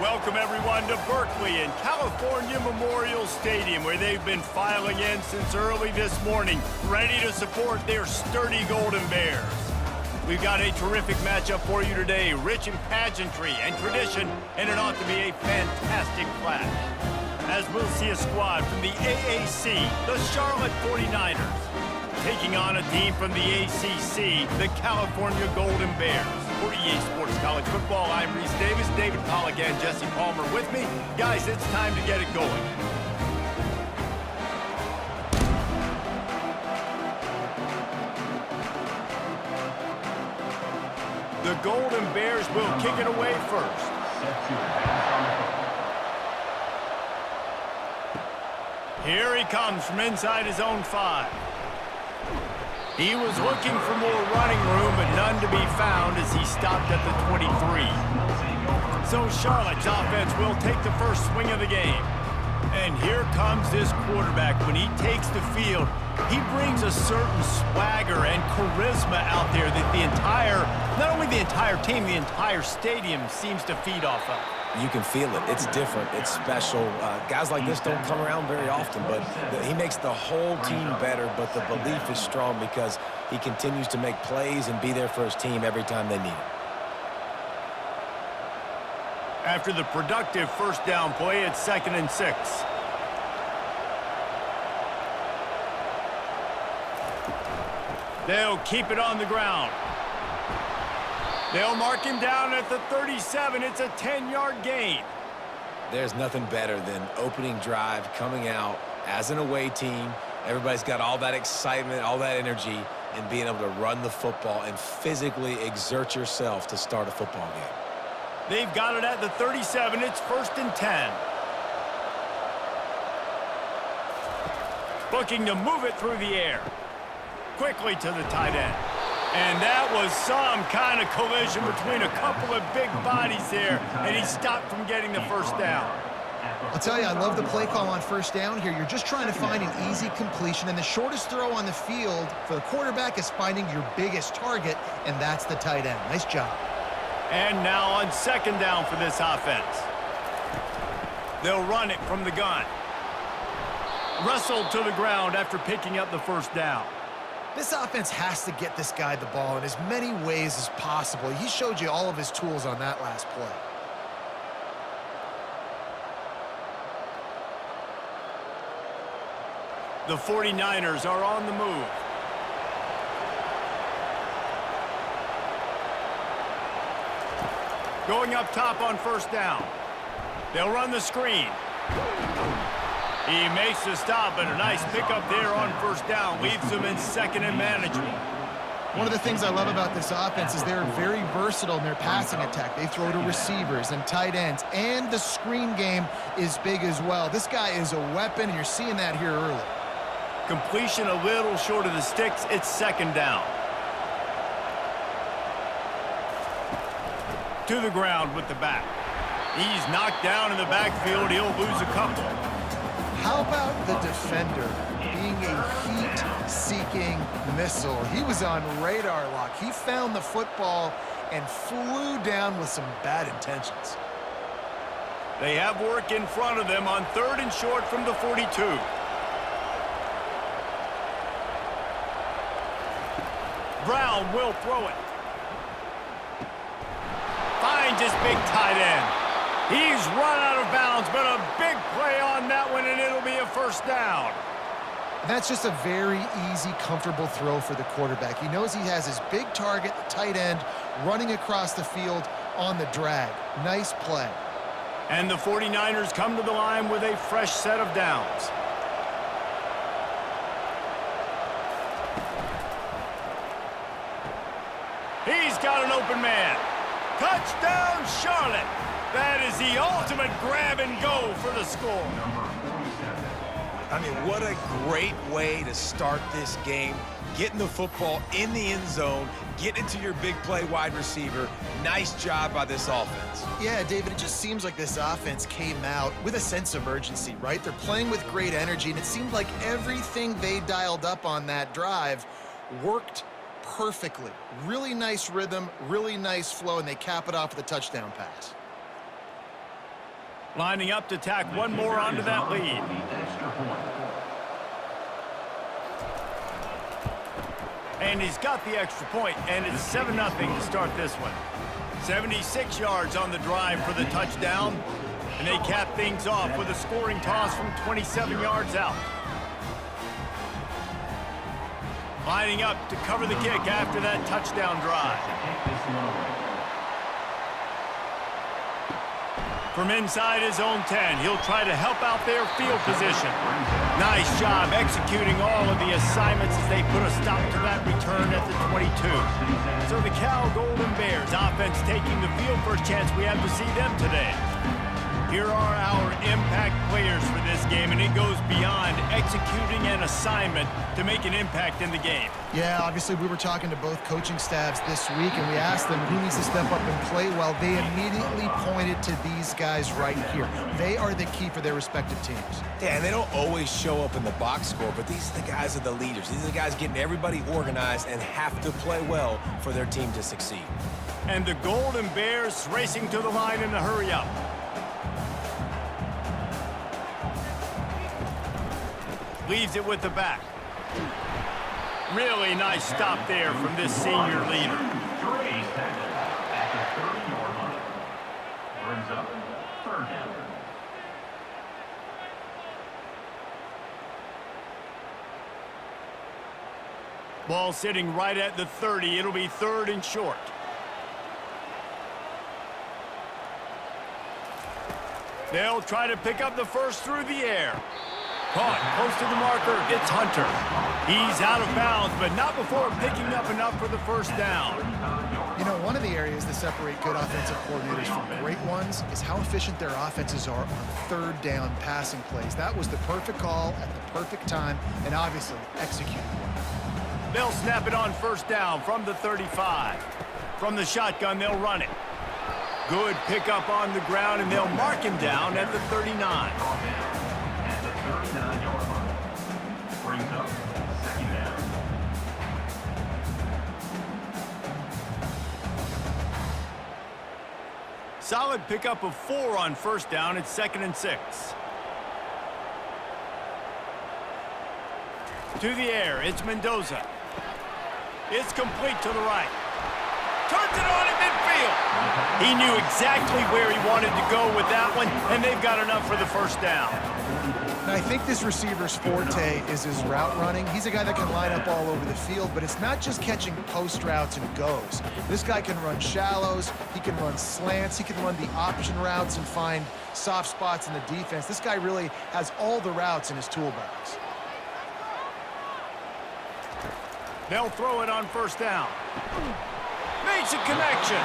Welcome, everyone, to Berkeley and California Memorial Stadium, where they've been filing in since early this morning, ready to support their sturdy Golden Bears. We've got a terrific matchup for you today, rich in pageantry and tradition, and it ought to be a fantastic clash. As we'll see a squad from the AAC, the Charlotte 49ers, taking on a team from the ACC, the California Golden Bears. For EA Sports College Football, I'm Reese Davis, David Pollack, and Jesse Palmer with me. Guys, it's time to get it going. The Golden Bears will kick it away first. Here he comes from inside his own 5. He was looking for more running room, but none to be found as he stopped at the 23. So Charlotte's offense will take the first swing of the game. And here comes this quarterback. When he takes the field, he brings a certain swagger and charisma out there that not only the entire team, the entire stadium seems to feed off of. You can feel it. It's different. It's special. Guys like this don't come around very often, but he makes the whole team better, but the belief is strong because he continues to make plays and be there for his team every time they need him. After the productive first down play, it's 2nd and 6. They'll keep it on the ground. They'll mark him down at the 37. It's a 10-yard gain. There's nothing better than opening drive, coming out as an away team. Everybody's got all that excitement, all that energy, and being able to run the football and physically exert yourself to start a football game. They've got it at the 37. It's 1st and 10. Looking to move it through the air. Quickly to the tight end. And that was some kind of collision between a couple of big bodies there, and he stopped from getting the first down. I'll tell you, I love the play call on first down here. You're just trying to find an easy completion, and the shortest throw on the field for the quarterback is finding your biggest target, and that's the tight end. Nice job. And now on 2nd down for this offense. They'll run it from the gun. Wrestled to the ground after picking up the first down. This offense has to get this guy the ball in as many ways as possible. He showed you all of his tools on that last play. The 49ers are on the move. Going up top on first down. They'll run the screen. He makes the stop, and a nice pickup there on first down. Leaves them in 2nd and manageable. One of the things I love about this offense is they're very versatile in their passing attack. They throw to receivers and tight ends, and the screen game is big as well. This guy is a weapon, and you're seeing that here early. Completion a little short of the sticks. It's 2nd down. To the ground with the back. He's knocked down in the backfield. He'll lose a couple. How about the defender being a heat-seeking missile? He was on radar lock. He found the football and flew down with some bad intentions. They have work in front of them on 3rd and short from the 42. Brown will throw it. Finds his big tight end. He's run out of bounds, but a big play on that one, and it'll be a first down. That's just a very easy, comfortable throw for the quarterback. He knows he has his big target, the tight end, running across the field on the drag. Nice play. And the 49ers come to the line with a fresh set of downs. He's got an open man. Touchdown, Charlotte. That is the ultimate grab and go for the score. I mean, what a great way to start this game. Getting the football in the end zone, getting it to your big play wide receiver. Nice job by this offense. Yeah, David, it just seems like this offense came out with a sense of urgency, right? They're playing with great energy, and it seemed like everything they dialed up on that drive worked perfectly. Really nice rhythm, really nice flow, and they cap it off with a touchdown pass. Lining up to tack one more onto that lead. And he's got the extra point, and it's 7-0 to start this one. 76 yards on the drive for the touchdown, and they cap things off with a scoring toss from 27 yards out. Lining up to cover the kick after that touchdown drive. From inside his own 10, he'll try to help out their field position. Nice job executing all of the assignments as they put a stop to that return at the 22. So the Cal Golden Bears offense taking the field. First chance we have to see them today. Here are our impact players for this game, and it goes beyond executing an assignment to make an impact in the game. Yeah, obviously we were talking to both coaching staffs this week, and we asked them who needs to step up and play well. They immediately pointed to these guys right here. They are the key for their respective teams. Yeah, and they don't always show up in the box score, but these are the guys are the leaders. These are the guys getting everybody organized and have to play well for their team to succeed. And the Golden Bears racing to the line in a hurry up. Leaves it with the back. Really nice stop there from this senior leader. Brings up third down. Ball sitting right at the 30. It'll be 3rd and short. They'll try to pick up the first through the air. Caught close to the marker. It's Hunter. He's out of bounds, but not before picking up enough for the first down. You know, one of the areas that separate good offensive coordinators from great ones is how efficient their offenses are on 3rd down passing plays. That was the perfect call at the perfect time, and obviously executed well. They'll snap it on 1st down from the 35. From the shotgun, they'll run it. Good pickup on the ground, and they'll mark him down at the 39. At the 39-yard line. Brings up 2nd down. Solid pickup of 4 on 1st down. It's 2nd and 6. To the air, it's Mendoza. It's complete to the right. Turns it on at midfield. He knew exactly where he wanted to go with that one, and they've got enough for the 1st down. Now, I think this receiver's forte is his route running. He's a guy that can line up all over the field, but it's not just catching post routes and goes. This guy can run shallows, he can run slants, he can run the option routes and find soft spots in the defense. This guy really has all the routes in his toolbox. They'll throw it on 1st down. Makes a connection.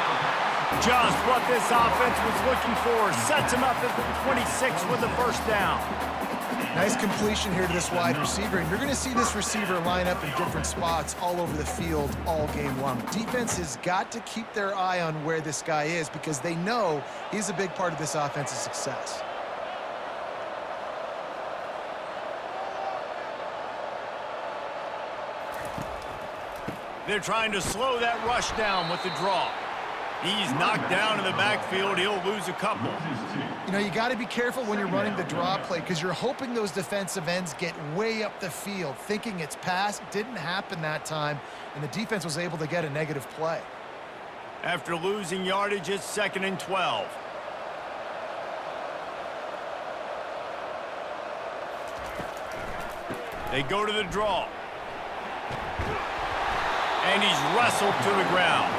Just what this offense was looking for. Sets him up at the 26 with the 1st down. Nice completion here to this wide receiver, and you're going to see this receiver line up in different spots all over the field all game long. Defense has got to keep their eye on where this guy is because they know he's a big part of this offense's success. They're trying to slow that rush down with the draw. He's knocked down in the backfield. He'll lose a couple. You know, you got to be careful when you're running the draw play because you're hoping those defensive ends get way up the field, thinking it's pass. Didn't happen that time, and the defense was able to get a negative play. After losing yardage, it's 2nd and 12. They go to the draw. And he's wrestled to the ground.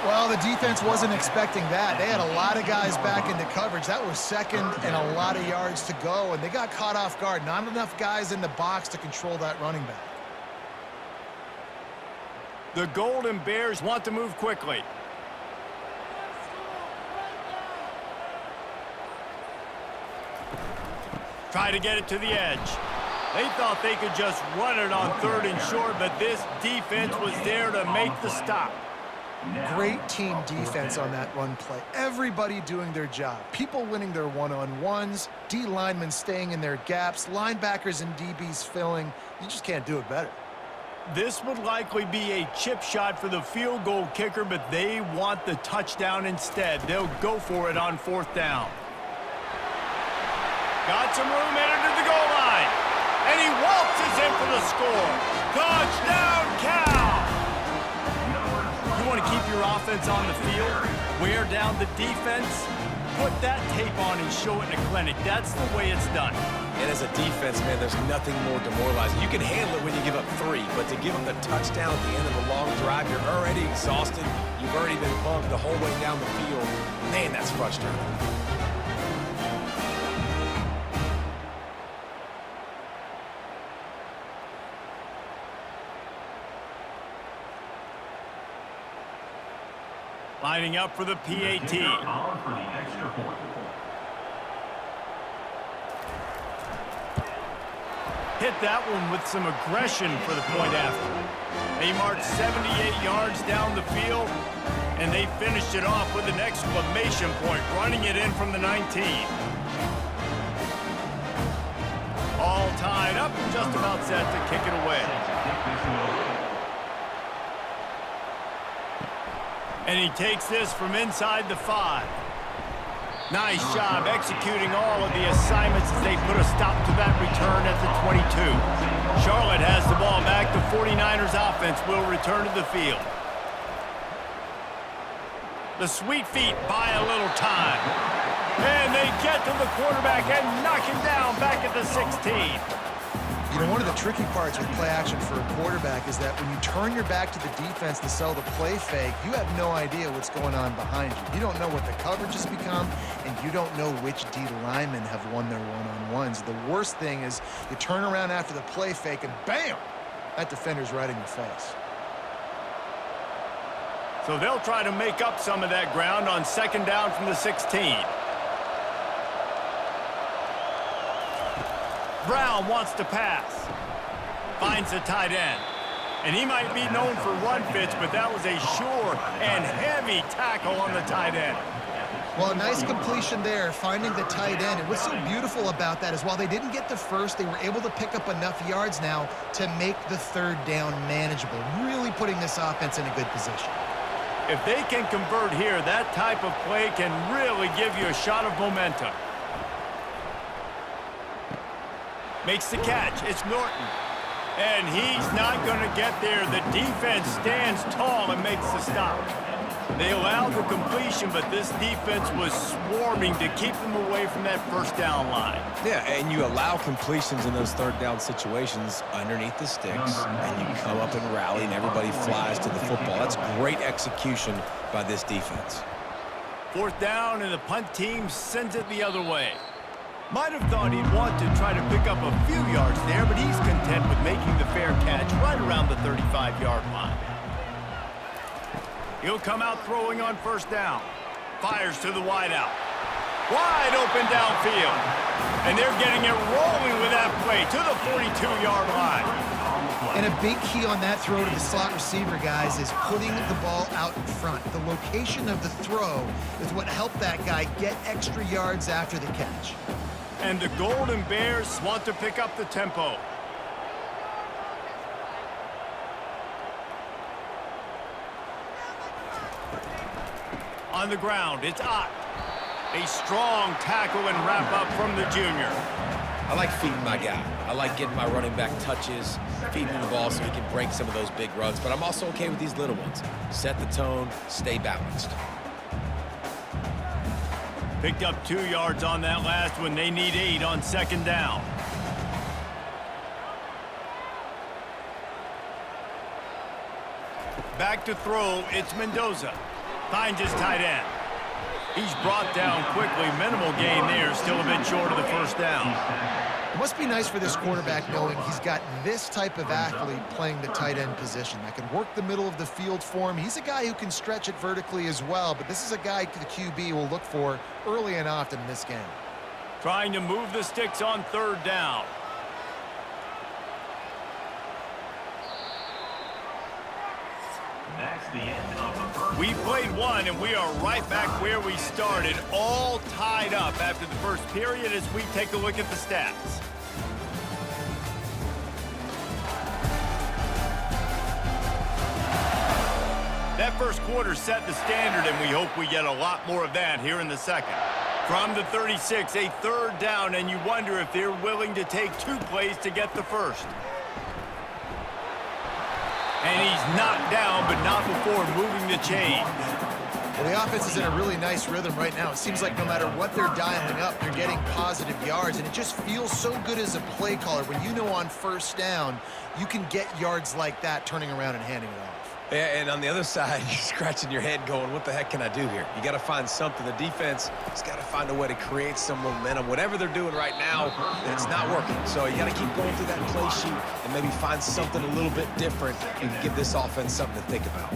Well, the defense wasn't expecting that. They had a lot of guys back into coverage. That was 2nd and a lot of yards to go, and they got caught off guard. Not enough guys in the box to control that running back. The Golden Bears want to move quickly. Try to get it to the edge. They thought they could just run it on 3rd and short, but this defense was there to make the stop. Great team defense on that run play. Everybody doing their job. People winning their one-on-ones, D linemen staying in their gaps, linebackers and DBs filling. You just can't do it better. This would likely be a chip shot for the field goal kicker, but they want the touchdown instead. They'll go for it on 4th down. Got some room headed to the goal line. And he waltzes in for the score. Touchdown, Cal! You want to keep your offense on the field? Wear down the defense? Put that tape on and show it in a clinic. That's the way it's done. And as a defense, man, there's nothing more demoralizing. You can handle it when you give up 3, but to give them the touchdown at the end of the long drive, you're already exhausted. You've already been bumped the whole way down the field. Man, that's frustrating. Lining up for the PAT. On for the extra point. Hit that one with some aggression for the point after. They marched 78 yards down the field, and they finished it off with an exclamation point, running it in from the 19. All tied up and just about set to kick it away. And he takes this from inside the 5. Nice job executing all of the assignments as they put a stop to that return at the 22. Charlotte has the ball back. The 49ers offense will return to the field. The Sweet Feet buy a little time. And they get to the quarterback and knock him down back at the 16. You know, one of the tricky parts with play action for a quarterback is that when you turn your back to the defense to sell the play fake, you have no idea what's going on behind you. You don't know what the coverage has become, and you don't know which D linemen have won their one-on-ones. The worst thing is you turn around after the play fake, and bam! That defender's right in your face. So they'll try to make up some of that ground on second down from the 16. Brown wants to pass. Finds a tight end. And he might be known for run fits, but that was a sure and heavy tackle on the tight end. Well, a nice completion there, finding the tight end. And what's so beautiful about that is while they didn't get the first, they were able to pick up enough yards now to make the third down manageable, really putting this offense in a good position. If they can convert here, that type of play can really give you a shot of momentum. Makes the catch. It's Norton. And he's not going to get there. The defense stands tall and makes the stop. They allowed the completion, but this defense was swarming to keep them away from that first down line. Yeah, and you allow completions in those third down situations underneath the sticks, and you come up and rally, and everybody flies to the football. That's great execution by this defense. Fourth down, and the punt team sends it the other way. Might have thought he'd want to try to pick up a few yards there, but he's content with making the fair catch right around the 35-yard line. He'll come out throwing on first down. Fires to the wideout. Wide open downfield. And they're getting it rolling with that play to the 42-yard line. And a big key on that throw to the slot receiver, guys, is putting the ball out in front. The location of the throw is what helped that guy get extra yards after the catch. And the Golden Bears want to pick up the tempo. On the ground, it's Ott. A strong tackle and wrap up from the junior. I like feeding my guy. I like getting my running back touches, feeding him the ball so he can break some of those big runs. But I'm also okay with these little ones. Set the tone, stay balanced. Picked up 2 yards on that last one. They need 8 on second down. Back to throw, it's Mendoza. Finds his tight end. He's brought down quickly. Minimal gain there, still a bit short of the first down. It must be nice for this quarterback knowing he's got this type of athlete playing the tight end position that can work the middle of the field for him. He's a guy who can stretch it vertically as well, but this is a guy the QB will look for early and often in this game. Trying to move the sticks on third down. That's the end of the first. We played one, and we are right back where we started, all tied up after the first period as we take a look at the stats. That first quarter set the standard, and we hope we get a lot more of that here in the second. From the 36, a third down, and you wonder if they're willing to take 2 plays to get the first. And he's knocked down, but not before moving the chain. Well, the offense is in a really nice rhythm right now. It seems like no matter what they're dialing up, they're getting positive yards, and it just feels so good as a play caller when you know on first down you can get yards like that turning around and handing it off. Yeah, and on the other side, you're scratching your head going, what the heck can I do here? You got to find something. The defense has got to find a way to create some momentum. Whatever they're doing right now, it's not working. So you got to keep going through that play sheet and maybe find something a little bit different and give this offense something to think about.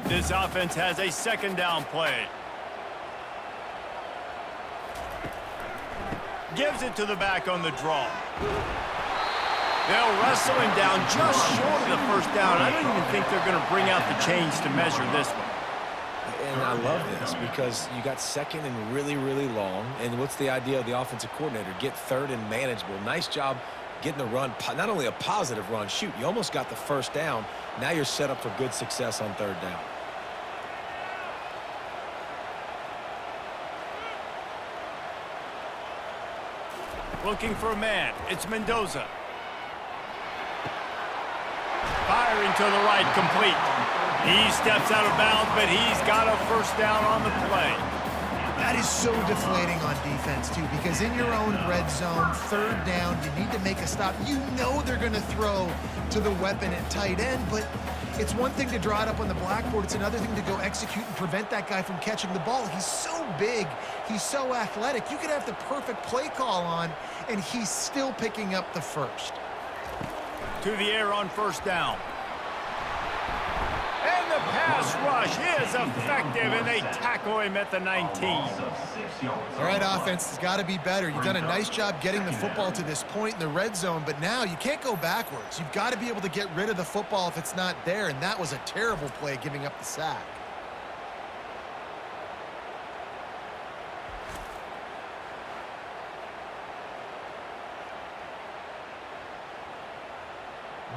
This offense has a second down play. Gives it to the back on the draw. They'll wrestle him down just short of the first down. I don't even think they're going to bring out the chains to measure this one. And I love this because you got second and really, really long. And what's the idea of the offensive coordinator? Get third and manageable. Nice job getting the run, not only a positive run, shoot, you almost got the first down. Now you're set up for good success on third down. Looking for a man. It's Mendoza. Firing to the right, complete. He steps out of bounds, but he's got a first down on the play. That is so deflating on defense, too, because in your own red zone, third down, you need to make a stop. You know they're going to throw to the weapon at tight end, but it's one thing to draw it up on the blackboard. It's another thing to go execute and prevent that guy from catching the ball. He's so big. He's so athletic. You could have the perfect play call on, and he's still picking up the first. To the air on first down. And the pass rush is effective, and they tackle him at the 19. All right, offense has got to be better. You've done a nice job getting the football to this point in the red zone, but now you can't go backwards. You've got to be able to get rid of the football if it's not there, and that was a terrible play, giving up the sack.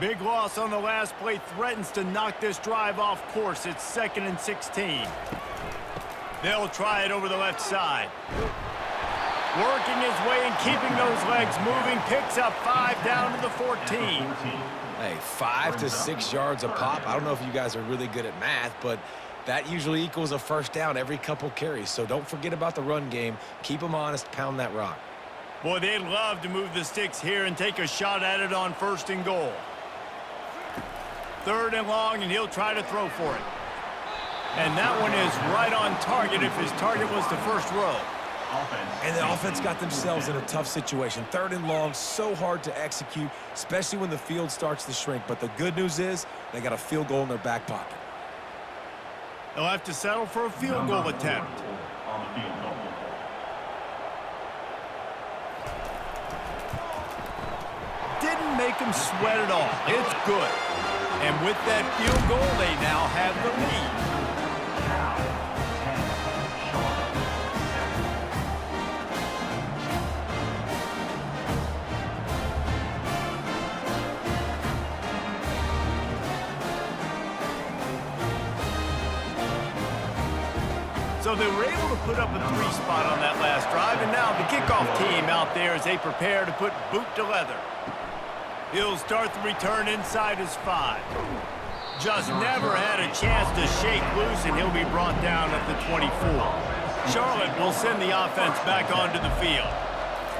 Big loss on the last play threatens to knock this drive off course. It's 2nd and 16. They'll try it over the left side. Working his way and keeping those legs moving. Picks up 5 down to the 14. Hey, 5 to 6 yards a pop. I don't know if you guys are really good at math, but that usually equals a first down every couple carries. So don't forget about the run game. Keep them honest. Pound that rock. Boy, they'd love to move the sticks here and take a shot at it on 1st and goal. 3rd and long, and he'll try to throw for it. And that one is right on target if his target was the first row. And the offense got themselves in a tough situation. 3rd and long, so hard to execute, especially when the field starts to shrink. But the good news is they got a field goal in their back pocket. They'll have to settle for a field goal attempt. Didn't make him sweat at all. It's good. And with that field goal, they now have the lead. So they were able to put up a 3 spot on that last drive, and now the kickoff team out there as they prepare to put boot to leather. He'll start the return inside his 5. Just never had a chance to shake loose, and he'll be brought down at the 24. Charlotte will send the offense back onto the field.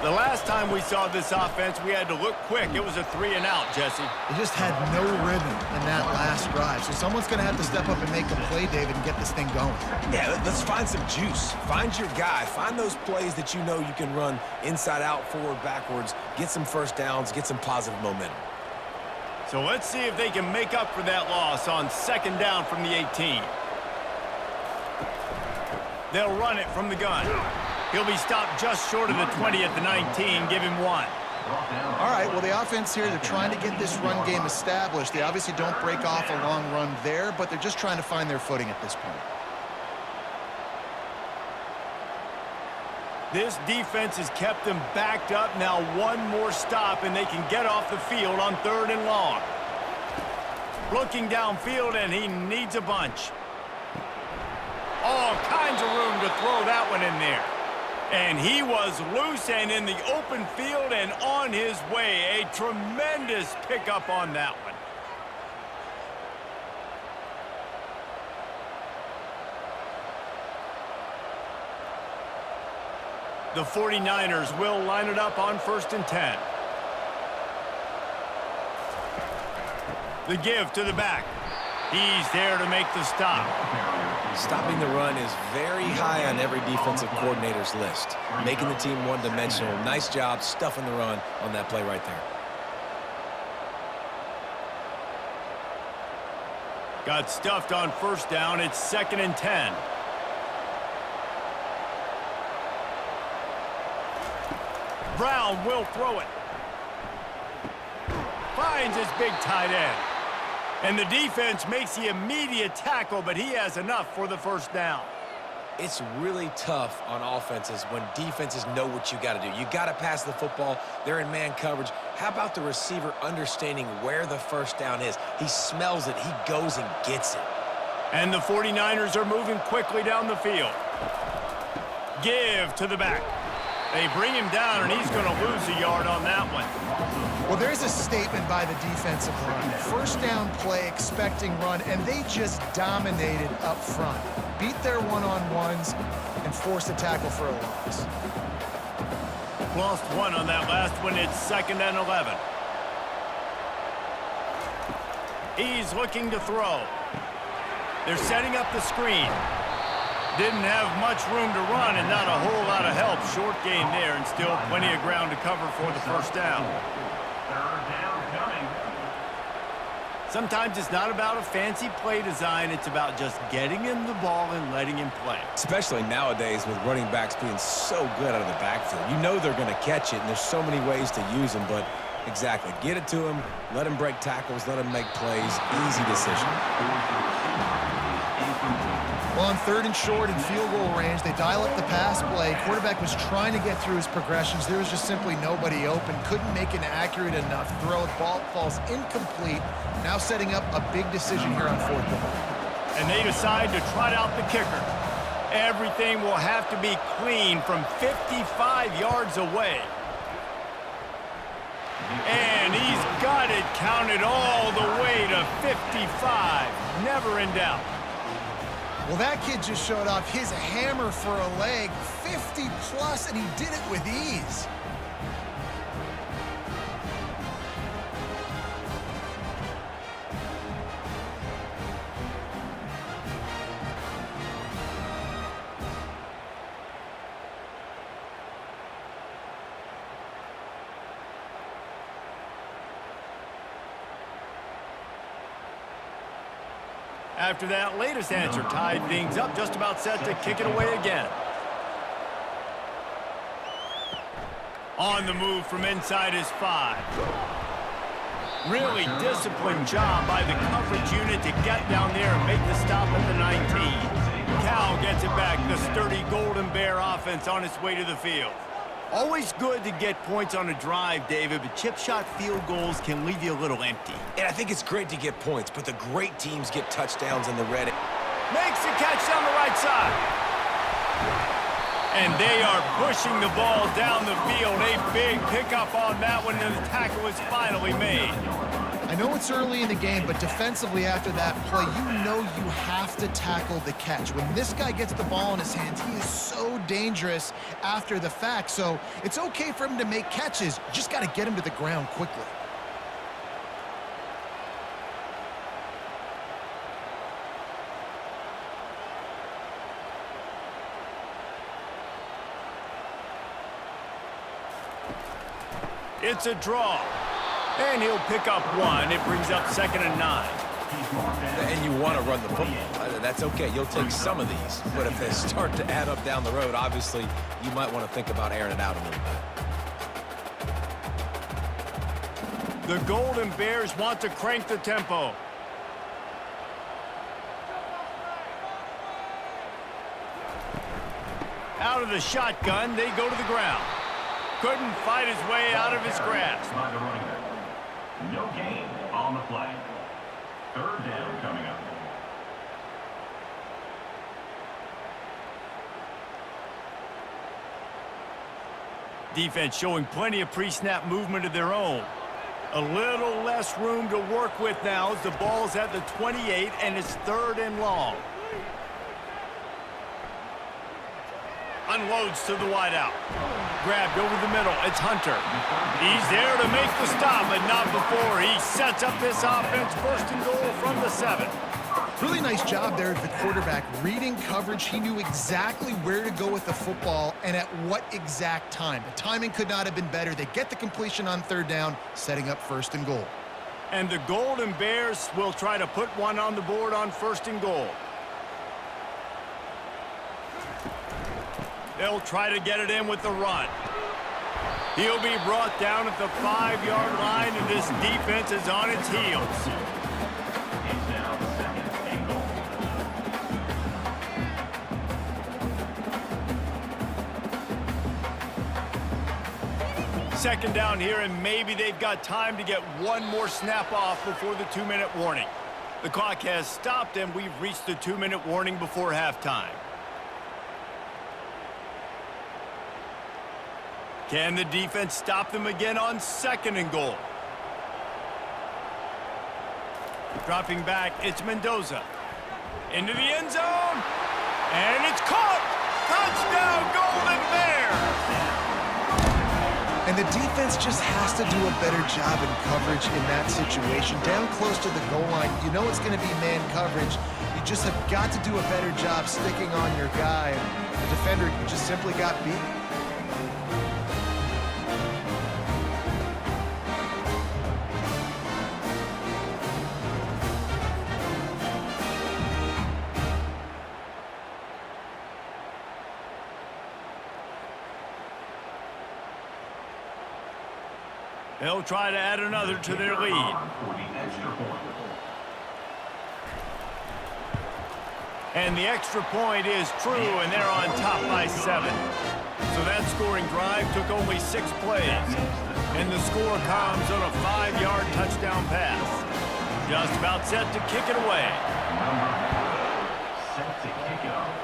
The last time we saw this offense, we had to look quick. It was a 3-and-out, Jesse. They just had no rhythm in that last drive. So someone's going to have to step up and make a play, David, and get this thing going. Yeah, let's find some juice. Find your guy. Find those plays that you know you can run inside out, forward, backwards, get some first downs, get some positive momentum. So let's see if they can make up for that loss on 2nd down from the 18. They'll run it from the gun. He'll be stopped just short of the 20 at the 19. Give him 1. All right, well, the offense here, they're trying to get this run game established. They obviously don't break off a long run there, but they're just trying to find their footing at this point. This defense has kept them backed up. Now one more stop, and they can get off the field on 3rd and long. Looking downfield, and he needs a bunch. All kinds of room to throw that one in there. And he was loose and in the open field and on his way. A tremendous pickup on that one. The 49ers will line it up on 1st and 10. The give to the back. He's there to make the stop. Stopping the run is very high on every defensive coordinator's list. Making the team one-dimensional. Nice job stuffing the run on that play right there. Got stuffed on 1st down. It's 2nd and 10. Brown will throw it. Finds his big tight end. And the defense makes the immediate tackle, but he has enough for the 1st down. It's really tough on offenses when defenses know what you got to do. You got to pass the football. They're in man coverage. How about the receiver understanding where the 1st down is? He smells it. He goes and gets it. And the 49ers are moving quickly down the field. Give to the back. They bring him down, and he's going to lose a yard on that one. Well, there's a statement by the defensive line. 1st down play, expecting run, and they just dominated up front. Beat their one-on-ones and forced a tackle for a loss. Lost one on that last one. It's 2nd and 11. He's looking to throw. They're setting up the screen. Didn't have much room to run and not a whole lot of help. Short game there and still plenty of ground to cover for the 1st down. 3rd down coming. Sometimes it's not about a fancy play design. It's about just getting him the ball and letting him play. Especially nowadays with running backs being so good out of the backfield. You know they're going to catch it, and there's so many ways to use them, but exactly. Get it to him, let him break tackles, let him make plays. Easy decision. Well, on 3rd and short and field goal range, they dial up the pass play. Quarterback was trying to get through his progressions. There was just simply nobody open. Couldn't make an accurate enough throw. The ball falls incomplete. Now setting up a big decision here on 4th down. And they decide to trot out the kicker. Everything will have to be clean from 55 yards away. And he's got it counted all the way to 55. Never in doubt. Well, that kid just showed off his hammer for a leg, 50-plus, and he did it with ease. After that latest answer tied things up, just about set to kick it away again. On the move from inside his 5. Really disciplined job by the coverage unit to get down there and make the stop at the 19. Cal gets it back, the sturdy Golden Bear offense on its way to the field. Always good to get points on a drive, David, but chip shot field goals can leave you a little empty. And I think it's great to get points, but the great teams get touchdowns in the red. Makes the catch down the right side. And they are pushing the ball down the field. A big pickup on that one, and the tackle is finally made. I know it's early in the game, but defensively after that play, you know you have to tackle the catch. When this guy gets the ball in his hands, he is so dangerous after the fact. So it's okay for him to make catches. You just got to get him to the ground quickly. It's a draw. And he'll pick up one. It brings up 2nd and 9. And you want to run the football. That's okay. You'll take some of these. But if they start to add up down the road, obviously, you might want to think about airing it out a little bit. The Golden Bears want to crank the tempo. Out of the shotgun, they go to the ground. Couldn't fight his way out of his grasp. By the running back. No gain on the play. Third down coming up. Defense showing plenty of pre-snap movement of their own. A little less room to work with now as the ball's at the 28 and it's 3rd and long. Unloads to the wideout. Grabbed over the middle. It's Hunter. He's there to make the stop, but not before. He sets up this offense 1st and goal from the 7. Really nice job there at the quarterback. Reading coverage, he knew exactly where to go with the football and at what exact time. The timing could not have been better. They get the completion on 3rd down, setting up 1st and goal. And the Golden Bears will try to put one on the board on 1st and goal. They'll try to get it in with the run. He'll be brought down at the 5-yard line, and this defense is on its heels. It's now 2nd and goal. Second down here, and maybe they've got time to get one more snap off before the 2-minute warning. The clock has stopped, and we've reached the 2-minute warning before halftime. Can the defense stop them again on 2nd and goal? Dropping back, it's Mendoza. Into the end zone, and it's caught! Touchdown, Golden Bears! And the defense just has to do a better job in coverage in that situation. Down close to the goal line, you know it's going to be man coverage. You just have got to do a better job sticking on your guy. And the defender just simply got beat. They'll try to add another to their lead. For the extra point. And the extra point is true, and they're on top by 7. So that scoring drive took only 6 plays. And the score comes on a 5-yard touchdown pass. Just about set to kick it away. Set to kick it off.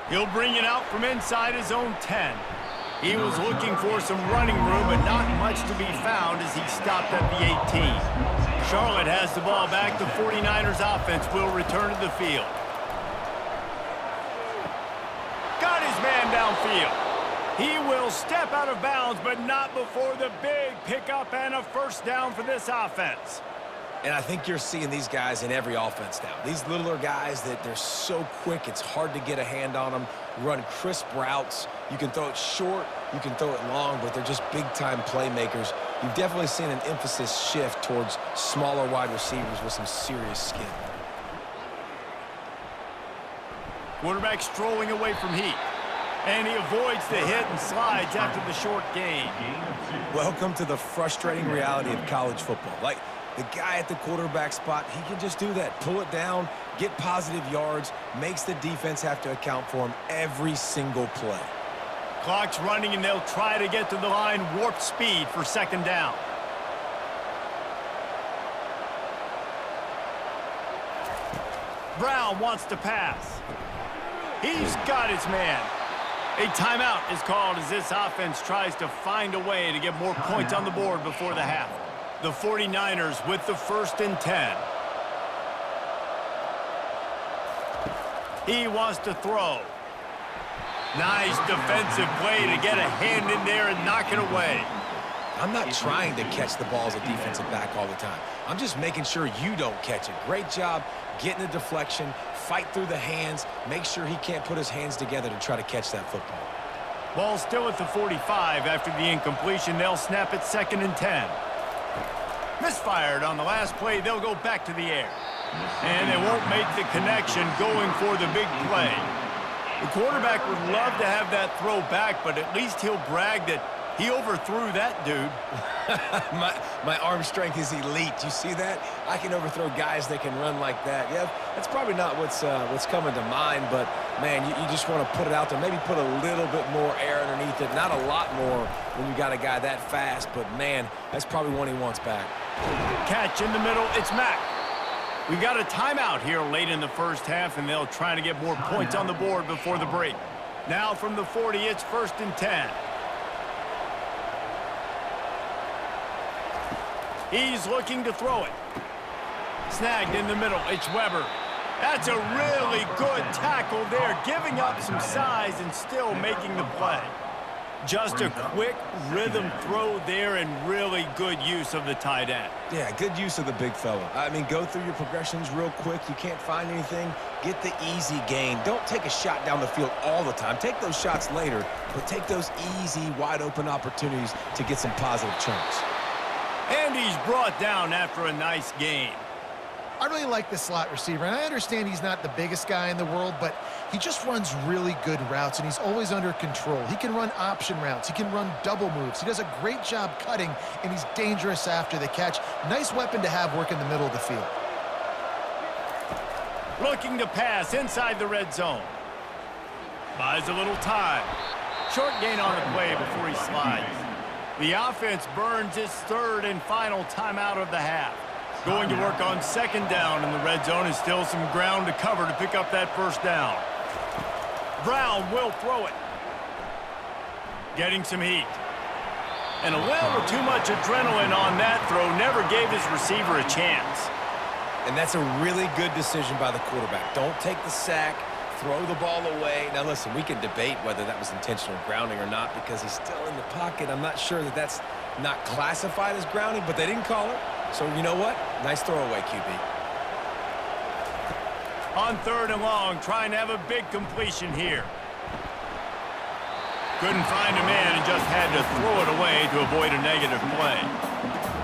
He'll bring it out from inside his own 10. He was looking for some running room, but not much to be found as he stopped at the 18. Charlotte has the ball back. The 49ers offense will return to the field. Got his man downfield. He will step out of bounds, but not before the big pickup and a 1st down for this offense. And I think you're seeing these guys in every offense now. These littler guys that they're so quick, it's hard to get a hand on them, run crisp routes. You can throw it short, you can throw it long, but they're just big-time playmakers. You've definitely seen an emphasis shift towards smaller wide receivers with some serious skin. Quarterback strolling away from heat. And he avoids the hit and slides after the short gain. Welcome to the frustrating reality of college football. Like, the guy at the quarterback spot, he can just do that. Pull it down, get positive yards, makes the defense have to account for him every single play. Clock's running, and they'll try to get to the line warp speed for 2nd down. Brown wants to pass. He's got his man. A timeout is called as this offense tries to find a way to get more points on the board before the half. The 49ers with the 1st and 10. He wants to throw. Nice defensive play to get a hand in there and knock it away. I'm not trying to catch the ball as a defensive back all the time. I'm just making sure you don't catch it. Great job getting a deflection, fight through the hands, make sure he can't put his hands together to try to catch that football. Ball still at the 45 after the incompletion. They'll snap it 2nd and 10. Misfired on the last play. They'll go back to the air. And they won't make the connection going for the big play. The quarterback would love to have that throw back, but at least he'll brag that he overthrew that dude. my arm strength is elite. You see that? I can overthrow guys that can run like that. Yeah, that's probably not what's coming to mind, but, man, you just want to put it out there. Maybe put a little bit more air underneath it. Not a lot more when you got a guy that fast, but, man, that's probably one he wants back. Catch in the middle, it's Mack. We got a timeout here late in the first half, and they'll try to get more points on the board before the break. Now from the 40, it's 1st and 10. He's looking to throw it. Snagged in the middle, it's Weber. That's a really good tackle there, giving up some size and still making the play. Just a quick rhythm throw there and really good use of the tight end. Yeah, good use of the big fella. I mean, go through your progressions real quick. You can't find anything. Get the easy gain. Don't take a shot down the field all the time. Take those shots later, but take those easy, wide-open opportunities to get some positive chunks. And he's brought down after a nice gain. I really like the slot receiver, and I understand he's not the biggest guy in the world, but he just runs really good routes, and he's always under control. He can run option routes. He can run double moves. He does a great job cutting, and he's dangerous after the catch. Nice weapon to have work in the middle of the field. Looking to pass inside the red zone. Buys a little time. Short gain on the play before he slides. The offense burns its 3rd and final timeout of the half. Going to work on 2nd down in the red zone, and still some ground to cover to pick up that 1st down. Brown will throw it. Getting some heat. And a little too much adrenaline on that throw. Never gave his receiver a chance. And that's a really good decision by the quarterback. Don't take the sack. Throw the ball away. Now, listen, we can debate whether that was intentional grounding or not because he's still in the pocket. I'm not sure that that's not classified as grounding, but they didn't call it. So, you know what? Nice throwaway, QB. On 3rd and long, trying to have a big completion here. Couldn't find a man and just had to throw it away to avoid a negative play.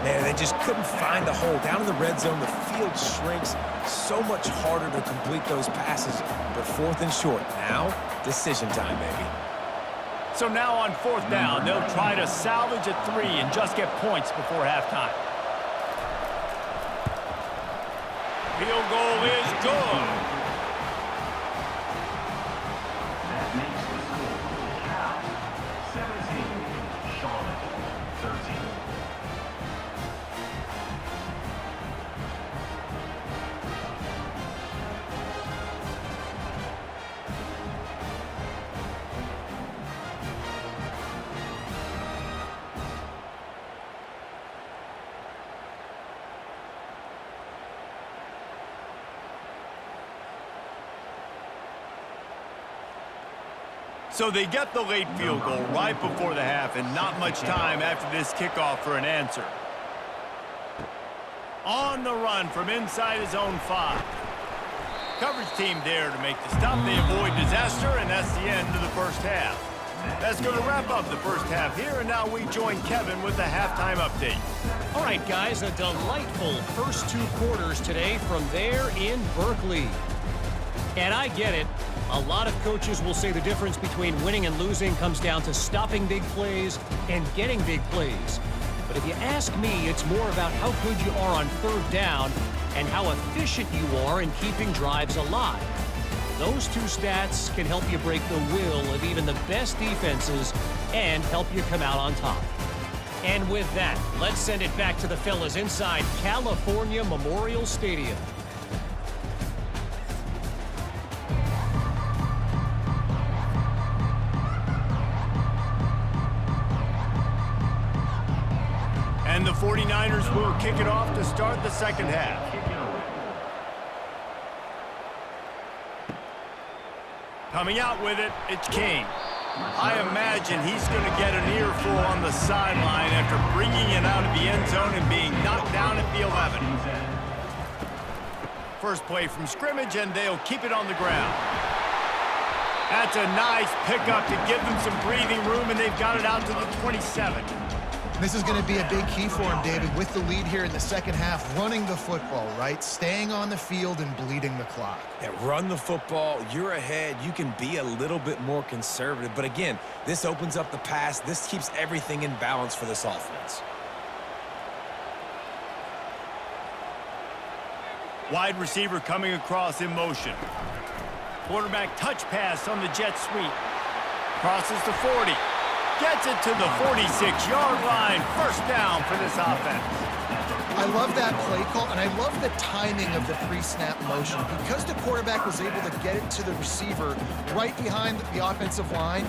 Man, they just couldn't find the hole. Down in the red zone, the field shrinks. So much harder to complete those passes, but 4th and short. Now, decision time, baby. So now on 4th down, they'll try to salvage a 3 and just get points before halftime. Field goal is good. That makes the score Cal 17, Charlotte 13. So they get the late field goal right before the half, and not much time after this kickoff for an answer. On the run from inside his own 5. Coverage team there to make the stop. They avoid disaster, and that's the end of the first half. That's going to wrap up the first half here, and now we join Kevin with the halftime update. All right, guys, a delightful first 2 quarters today from there in Berkeley. And I get it. A lot of coaches will say the difference between winning and losing comes down to stopping big plays and getting big plays. But if you ask me, it's more about how good you are on 3rd down and how efficient you are in keeping drives alive. Those 2 stats can help you break the will of even the best defenses and help you come out on top. And with that, let's send it back to the fellas inside California Memorial Stadium. And the 49ers will kick it off to start the second half. Coming out with it, it's King. I imagine he's going to get an earful on the sideline after bringing it out of the end zone and being knocked down at the 11. First play from scrimmage, and they'll keep it on the ground. That's a nice pickup to give them some breathing room, and they've got it out to the 27. This is going to be a big key for him, David, with the lead here in the second half, running the football, right? Staying on the field and bleeding the clock. Yeah, run the football. You're ahead. You can be a little bit more conservative. But again, this opens up the pass. This keeps everything in balance for this offense. Wide receiver coming across in motion. Quarterback touch pass on the jet sweep. Crosses the 40. Gets it to the 46-yard line. First down for this offense. I love that play call, and I love the timing of the pre-snap motion. Because the quarterback was able to get it to the receiver right behind the offensive line,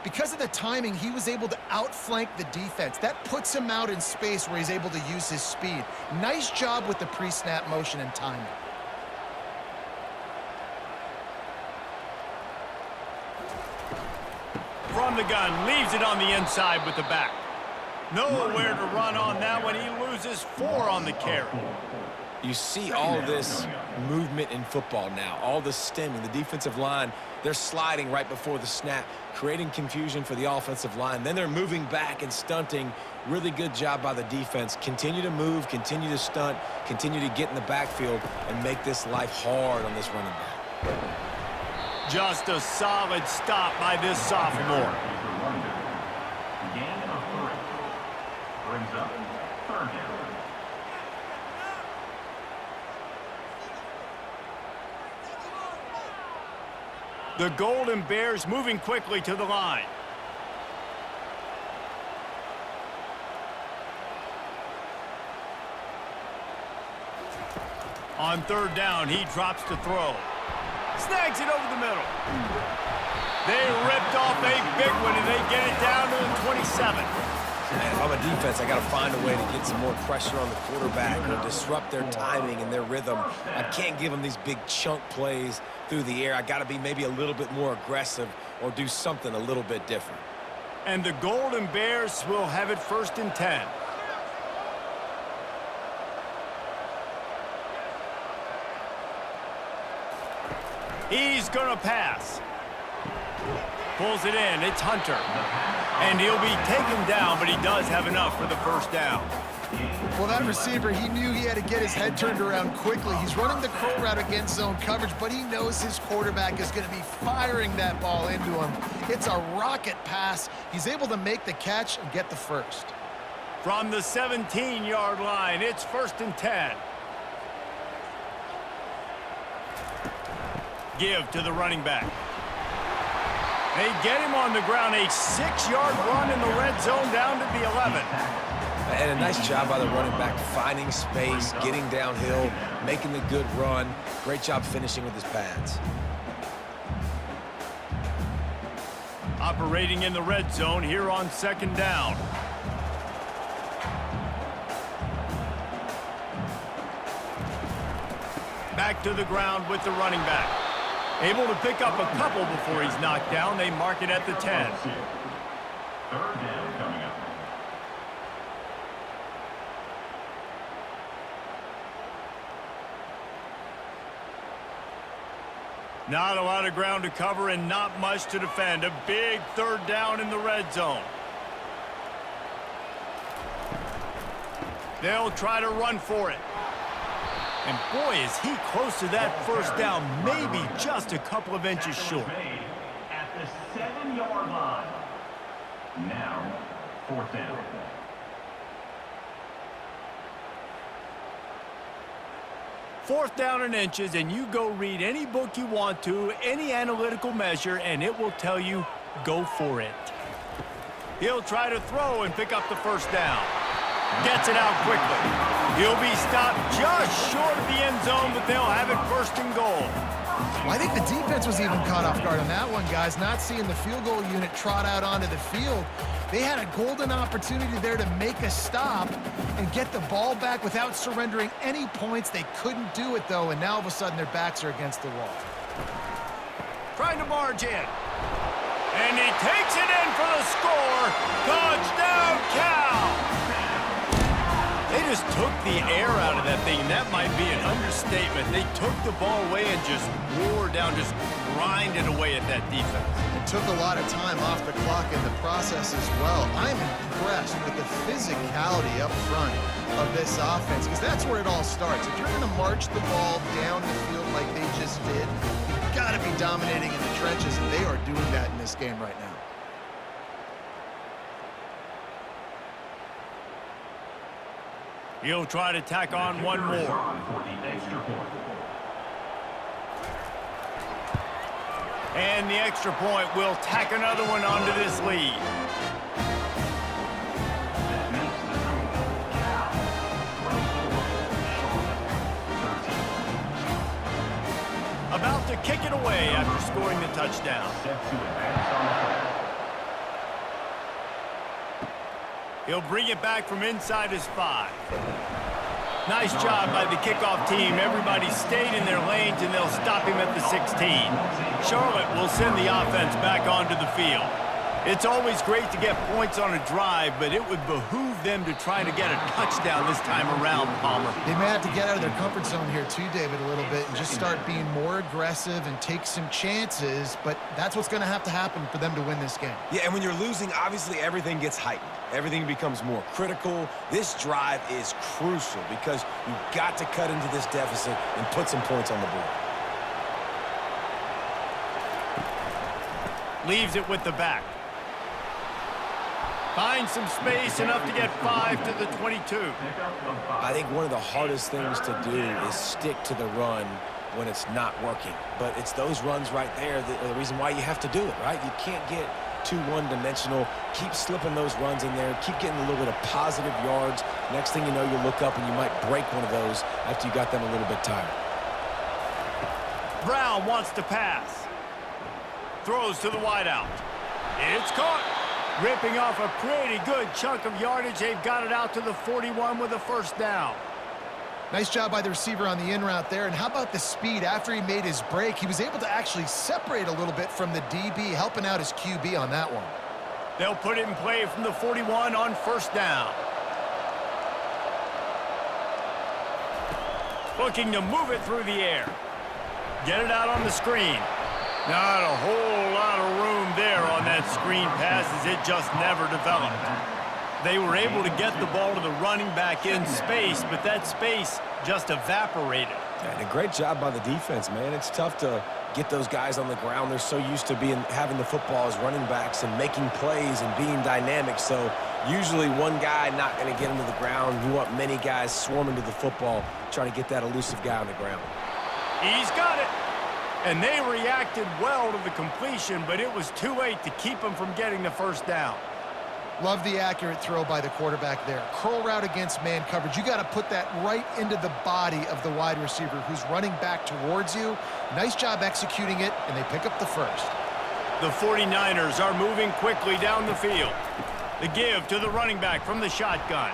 because of the timing, he was able to outflank the defense. That puts him out in space where he's able to use his speed. Nice job with the pre-snap motion and timing. From the gun, leaves it on the inside with the back. Nowhere to run on that one. He loses 4 on the carry. You see all this movement in football now, all the stemming, the defensive line, they're sliding right before the snap, creating confusion for the offensive line. Then they're moving back and stunting. Really good job by the defense. Continue to move, continue to stunt, continue to get in the backfield and make this life hard on this running back. Just a solid stop by this sophomore. Gain of 3. Brings up 3rd down. The Golden Bears moving quickly to the line. On 3rd down, he drops to throw. Snags it over the middle. They ripped off a big one, and they get it down to the 27. Man, if I'm a defense, I got to find a way to get some more pressure on the quarterback or disrupt their timing and their rhythm. I can't give them these big chunk plays through the air. I got to be maybe a little bit more aggressive or do something a little bit different. And the Golden Bears will have it 1st and 10. He's going to pass. Pulls it in. It's Hunter. And he'll be taken down, but he does have enough for the 1st down. Well, that receiver, he knew he had to get his head turned around quickly. He's running the curl route against zone coverage, but he knows his quarterback is going to be firing that ball into him. It's a rocket pass. He's able to make the catch and get the 1st. From the 17-yard line, it's 1st and 10. Give to the running back. They get him on the ground, a 6-yard run in the red zone down to the 11. And a nice job by the running back, finding space, getting downhill, making the good run. Great job finishing with his pads. Operating in the red zone here on 2nd down. Back to the ground with the running back. Able to pick up a couple before he's knocked down. They mark it at the 10. 3rd down coming up. Not a lot of ground to cover and not much to defend. A big 3rd down in the red zone. They'll try to run for it. And boy, is he close to that 1st down, maybe just a couple of inches short. At the 7-yard line. Now, 4th down. Fourth down in inches, and you go read any book you want to, any analytical measure, and it will tell you, go for it. He'll try to throw and pick up the 1st down. Gets it out quickly. He'll be stopped just short of the end zone, but they'll have it 1st and goal. Well, I think the defense was even caught off guard on that one, guys. Not seeing the field goal unit trot out onto the field. They had a golden opportunity there to make a stop and get the ball back without surrendering any points. They couldn't do it, though, and now all of a sudden their backs are against the wall. Trying to barge in. And he takes it in for the score. Touchdown, Cal! They just took the air out of that thing, and that might be an understatement. They took the ball away and just wore down, just grinded away at that defense. It took a lot of time off the clock in the process as well. I'm impressed with the physicality up front of this offense, because that's where it all starts. If you're going to march the ball down the field like they just did, you've got to be dominating in the trenches, and they are doing that in this game right now. He'll try to tack on one more. And the extra point will tack another one onto this lead. to kick it away after scoring the touchdown. Set to advance on the play. He'll bring it back from inside his 5. Nice job by the kickoff team. Everybody stayed in their lanes, and they'll stop him at the 16. Charlotte will send the offense back onto the field. It's always great to get points on a drive, but it would behoove them to try to get a touchdown this time around, Palmer. They may have to get out of their comfort zone here too, David, a little bit and just start being more aggressive and take some chances, but that's what's going to happen for them to win this game. Yeah, and when you're losing, obviously everything gets heightened. Everything becomes more critical. This drive is crucial because you've got to cut into this deficit and put some points on the board. Leaves it with the back. Finds some space, enough to get 5 to the 22. I think one of the hardest things to do is stick to the run when it's not working. But it's those runs right there that are the reason why you have to do it, right? You can't get too one-dimensional. Keep slipping those runs in there. Keep getting a little bit of positive yards. Next thing you know, you look up and you might break one of those after you got them a little bit tired. Brown wants to pass. Throws to the wideout. It's caught. Ripping off a pretty good chunk of yardage. They've got it out to the 41 with a first down. Nice job by the receiver on the in route there. And how about the speed? After he made his break, he was able to actually separate a little bit from the DB, helping out his QB on that one. They'll put it in play from the 41 on first down. Looking to move it through the air. Get it out on the screen. Not a whole lot of room there on that screen pass as it just never developed. They were able to get the ball to the running back in space, but that space just evaporated. And a great job by the defense, man. It's tough to get those guys on the ground. They're so used to having the football as running backs and making plays and being dynamic. So usually one guy not going to get into the ground. You want many guys swarming to the football, trying to get that elusive guy on the ground. He's got it. And they reacted well to the completion, but it was too late to keep him from getting the first down. Love the accurate throw by the quarterback there. Curl route against man coverage. You got to put that right into the body of the wide receiver who's running back towards you. Nice job executing it, and they pick up the first. The 49ers are moving quickly down the field. The give to the running back from the shotgun.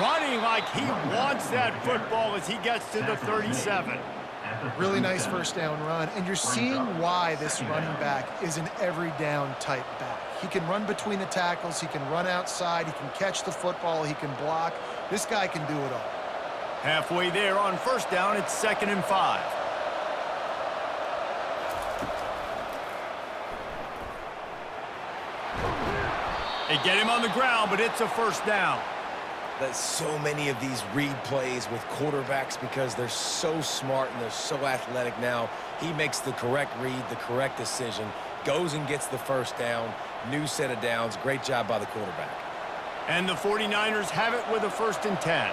Running like he wants that football as he gets to the 37. Really nice first down run, and you're seeing why this running back is an every down type back. He can run between the tackles, he can run outside, he can catch the football, he can block. This guy can do it all. Halfway there on first down, it's 2nd and 5. They get him on the ground, but it's a first down. That's so many of these read plays with quarterbacks because they're so smart and they're so athletic now. He makes the correct read, the correct decision, goes and gets the first down, new set of downs. Great job by the quarterback. And the 49ers have it with a 1st and 10.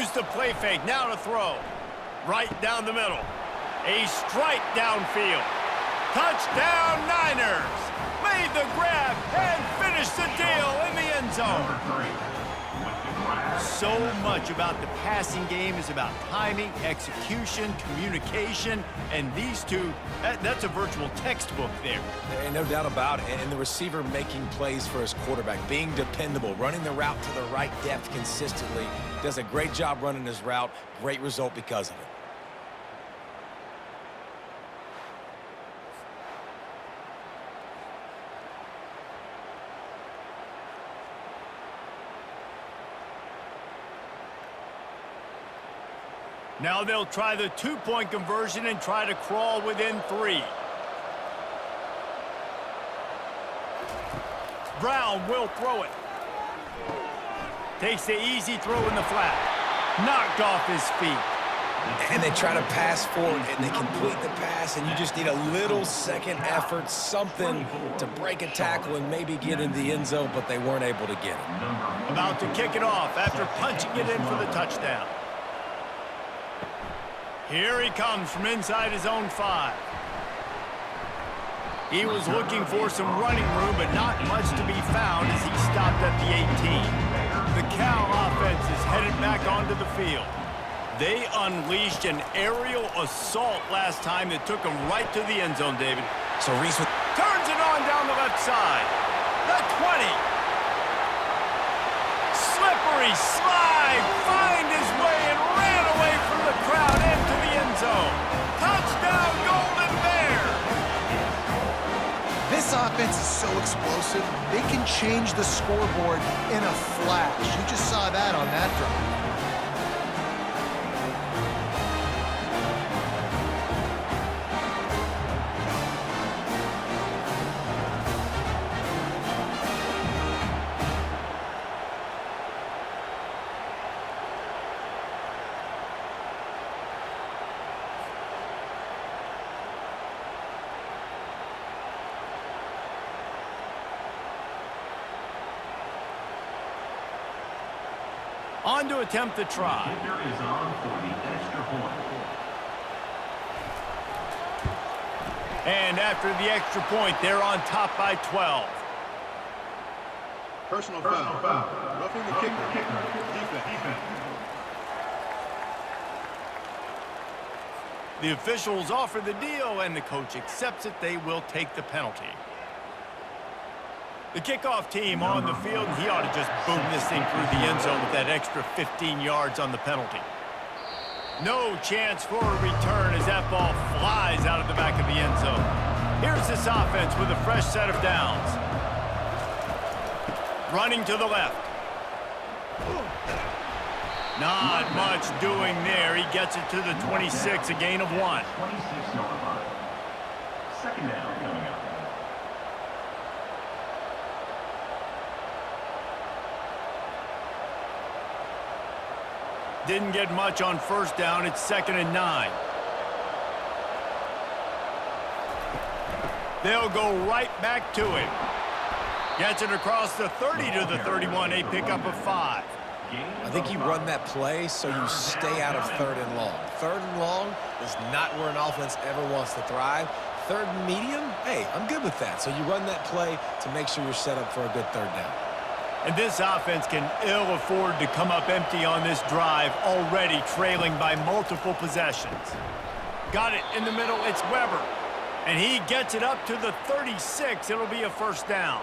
Use the play fake, now to throw. Right down the middle. A strike downfield. Touchdown Niners! Made the grab and finished the deal in the end zone. So much about the passing game is about timing, execution, communication, and these two, that's a virtual textbook there. And no doubt about it. And the receiver making plays for his quarterback, being dependable, running the route to the right depth consistently. Does a great job running his route. Great result because of it. Now they'll try the two-point conversion and try to crawl within 3. Brown will throw it. Takes the easy throw in the flat. Knocked off his feet. And they try to pass forward, and they complete the pass, and you just need a little second effort, something to break a tackle and maybe get in the end zone, but they weren't able to get it. About to kick it off after punching it in for the touchdown. Here he comes from inside his own 5. He was looking for some running room, but not much to be found as he stopped at the 18. the Cal offense is headed back onto the field. They unleashed an aerial assault last time that took them right to the end zone, David. So Reese Turns it on down the left side. The 20. Slippery slide. Find his way and ran away from the crowd into the end zone. Touchdown, Golden Bears. This offense is so explosive, they can change the scoreboard in a flash. You just saw that on that drive. On to attempt the try. Kicker is on for the extra point. And after the extra point, they're on top by 12. Personal foul. Roughing the kicker. Defense. The officials offer the deal, and the coach accepts it. They will take the penalty. The kickoff team on the field, and he ought to just boom this thing through the end zone with that extra 15 yards on the penalty. No chance for a return as that ball flies out of the back of the end zone. Here's this offense with a fresh set of downs. Running to the left. Not much doing there. He gets it to the 26, a gain of 1. 26-yard line. Second down coming up. Didn't get much on first down. It's 2nd and 9. They'll go right back to him. Gets it across the 30 to the 31, a pickup of 5. I think you run that play so you stay out of 3rd and long. 3rd and long is not where an offense ever wants to thrive. 3rd and medium, hey, I'm good with that. So you run that play to make sure you're set up for a good 3rd down. And this offense can ill afford to come up empty on this drive, already trailing by multiple possessions. Got it in the middle, it's Weber. And he gets it up to the 36. It'll be a first down.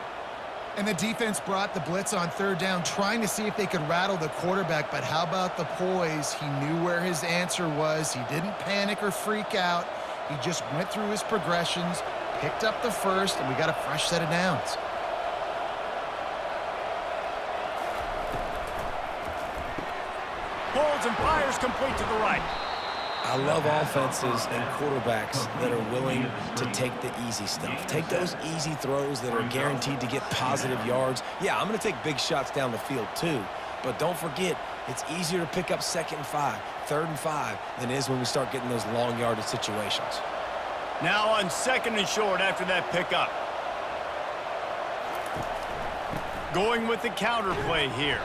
And the defense brought the blitz on 3rd down, trying to see if they could rattle the quarterback. But how about the poise? He knew where his answer was. He didn't panic or freak out. He just went through his progressions, picked up the first, and we got a fresh set of downs. Holds and fires complete to the right. I love offenses and quarterbacks that are willing to take the easy stuff. Take those easy throws that are guaranteed to get positive yards. Yeah, I'm going to take big shots down the field too, but don't forget, it's easier to pick up 2nd and 5, 3rd and 5 than it is when we start getting those long yardage situations. Now on 2nd and short after that pickup. Going with the counter play here.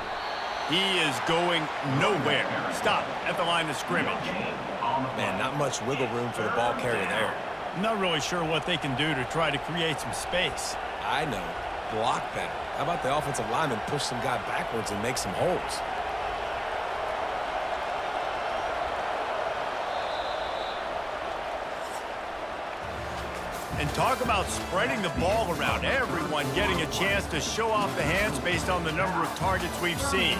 He is going nowhere. Stop at the line of scrimmage. Man, not much wiggle room for the ball carrier there. I'm not really sure what they can do to try to create some space. I know. Block better. How about the offensive lineman push some guy backwards and make some holes? And talk about spreading the ball around. Everyone getting a chance to show off the hands based on the number of targets we've seen.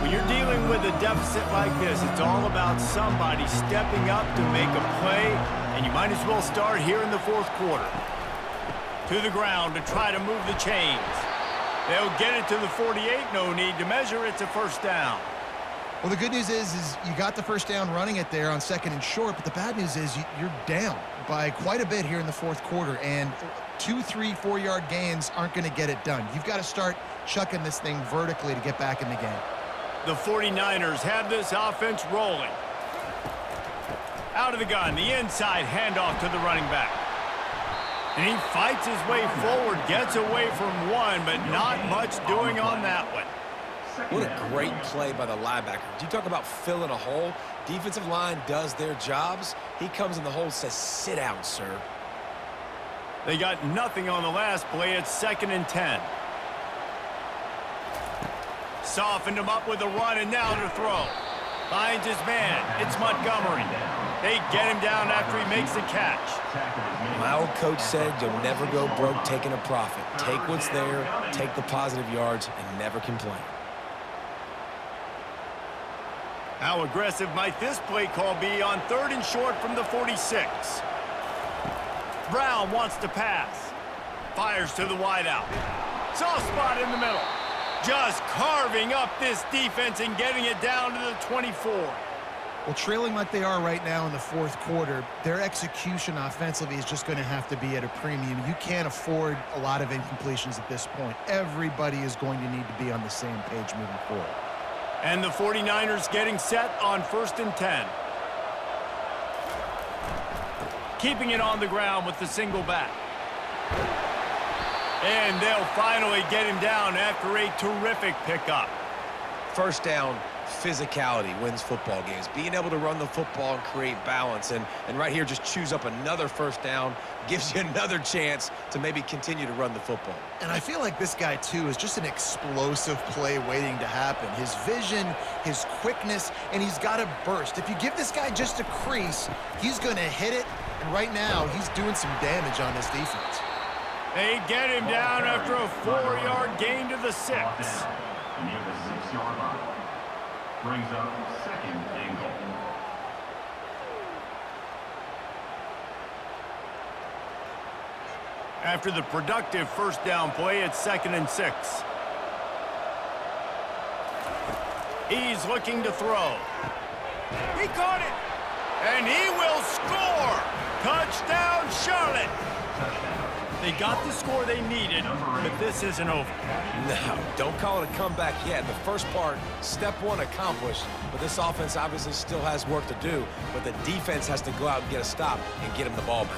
When you're dealing with a deficit like this, it's all about somebody stepping up to make a play, and you might as well start here in the 4th quarter. To the ground to try to move the chains. They'll get it to the 48, no need to measure. It's a first down. Well, the good news is you got the first down running it there on 2nd and short, but the bad news is you're down by quite a bit here in the 4th quarter, and 2, 3, 4-yard gains aren't going to get it done. You've got to start chucking this thing vertically to get back in the game. The 49ers have this offense rolling. Out of the gun, the inside handoff to the running back. And he fights his way forward, gets away from one, but not much doing on that one. What a great play by the linebacker. Do you talk about filling a hole? Defensive line does their jobs. He comes in the hole and says, sit down, sir. They got nothing on the last play. It's 2nd and 10. Softened him up with a run, and now to throw. Finds his man. It's Montgomery. They get him down after he makes the catch. My old coach said you'll never go broke taking a profit. Take what's there, take the positive yards, and never complain. How aggressive might this play call be on 3rd and short from the 46? Brown wants to pass. Fires to the wideout. Soft spot in the middle. Just carving up this defense and getting it down to the 24. Well, trailing like they are right now in the 4th quarter, their execution offensively is just going to have to be at a premium. You can't afford a lot of incompletions at this point. Everybody is going to need to be on the same page moving forward. And the 49ers getting set on 1st and 10. Keeping it on the ground with the single back. And they'll finally get him down after a terrific pickup. First down, physicality wins football games. Being able to run the football and create balance. And right here, just choose up another first down, gives you another chance to maybe continue to run the football. And I feel like this guy, too, is just an explosive play waiting to happen. His vision, his quickness, and he's got a burst. If you give this guy just a crease, he's going to hit it. And right now, he's doing some damage on this defense. They get him down after a 4-yard gain to the 6. Near the 6-yard line. Brings up 2nd and goal. After the productive first down play, it's 2nd and 6. He's looking to throw. He caught it, and he will score. Touchdown, Charlotte. They got the score they needed, but this isn't over. No, don't call it a comeback yet. The first part, step 1 accomplished, but this offense obviously still has work to do, but the defense has to go out and get a stop and get him the ball back.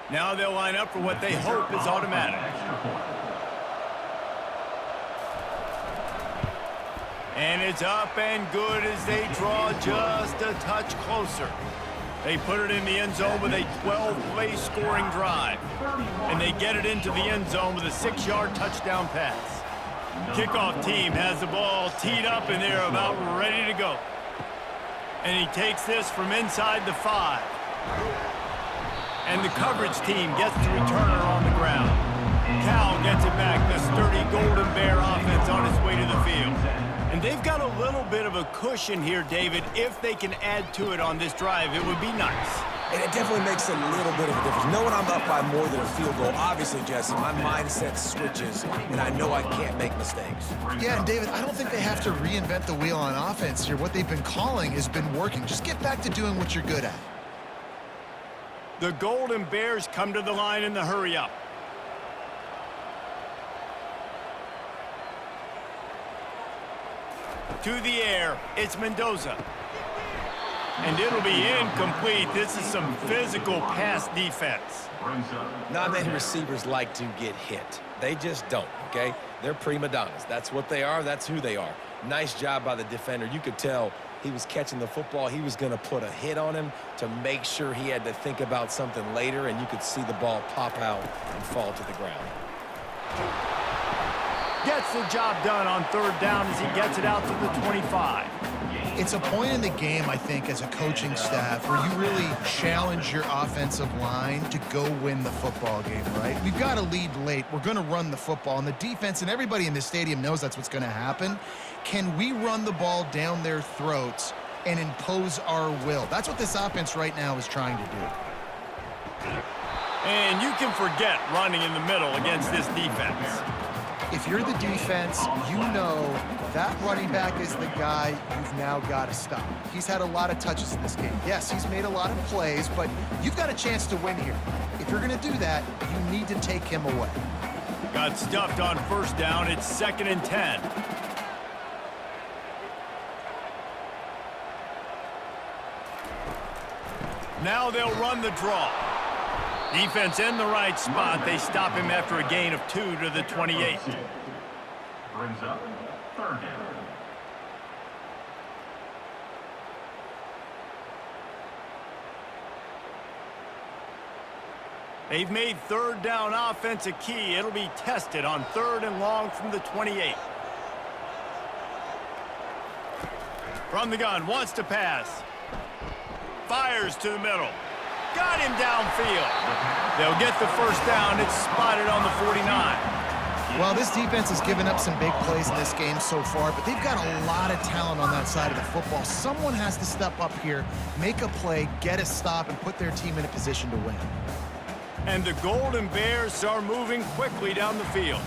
Now they'll line up for what they hope is automatic. And it's up and good as they draw just a touch closer. They put it in the end zone with a 12-play scoring drive. And they get it into the end zone with a 6-yard touchdown pass. Kickoff team has the ball teed up and they're about ready to go. And he takes this from inside the 5. And the coverage team gets the returner on the ground. Cal gets it back, the sturdy Golden Bear offense on its way to the field. And they've got a little bit of a cushion here, David. If they can add to it on this drive, it would be nice. And it definitely makes a little bit of a difference. Knowing I'm up by more than a field goal, obviously, Jesse, my mindset switches, and I know I can't make mistakes. Yeah, and David, I don't think they have to reinvent the wheel on offense here. What they've been calling has been working. Just get back to doing what you're good at. The Golden Bears come to the line in the hurry-up. To the air, it's Mendoza. And it'll be incomplete. This is some physical pass defense. Not many receivers like to get hit. They just don't, okay? They're prima donnas. That's what they are. That's who they are. Nice job by the defender. You could tell he was catching the football. He was going to put a hit on him to make sure he had to think about something later, and you could see the ball pop out and fall to the ground. Gets the job done on 3rd down as he gets it out to the 25. It's a point in the game, I think, as a coaching staff where you really challenge your offensive line to go win the football game, right? We've got a lead late. We're going to run the football, and the defense and everybody in this stadium knows that's what's going to happen. Can we run the ball down their throats and impose our will? That's what this offense right now is trying to do. And you can forget running in the middle against this defense. If you're the defense, you know that running back is the guy you've now got to stop. He's had a lot of touches in this game. Yes, he's made a lot of plays, but you've got a chance to win here. If you're going to do that, you need to take him away. Got stuffed on 1st down. It's 2nd and 10. Now they'll run the draw. Defense in the right spot. They stop him after a gain of 2 to the 28. Brings up third down. They've made third down offense a key. It'll be tested on 3rd and long from the 28. From the gun, wants to pass. Fires to the middle. Got him downfield. They'll get the first down. It's spotted on the 49. Well, this defense has given up some big plays in this game so far, but they've got a lot of talent on that side of the football. Someone has to step up here, make a play, get a stop, and put their team in a position to win. And the Golden Bears are moving quickly down the field.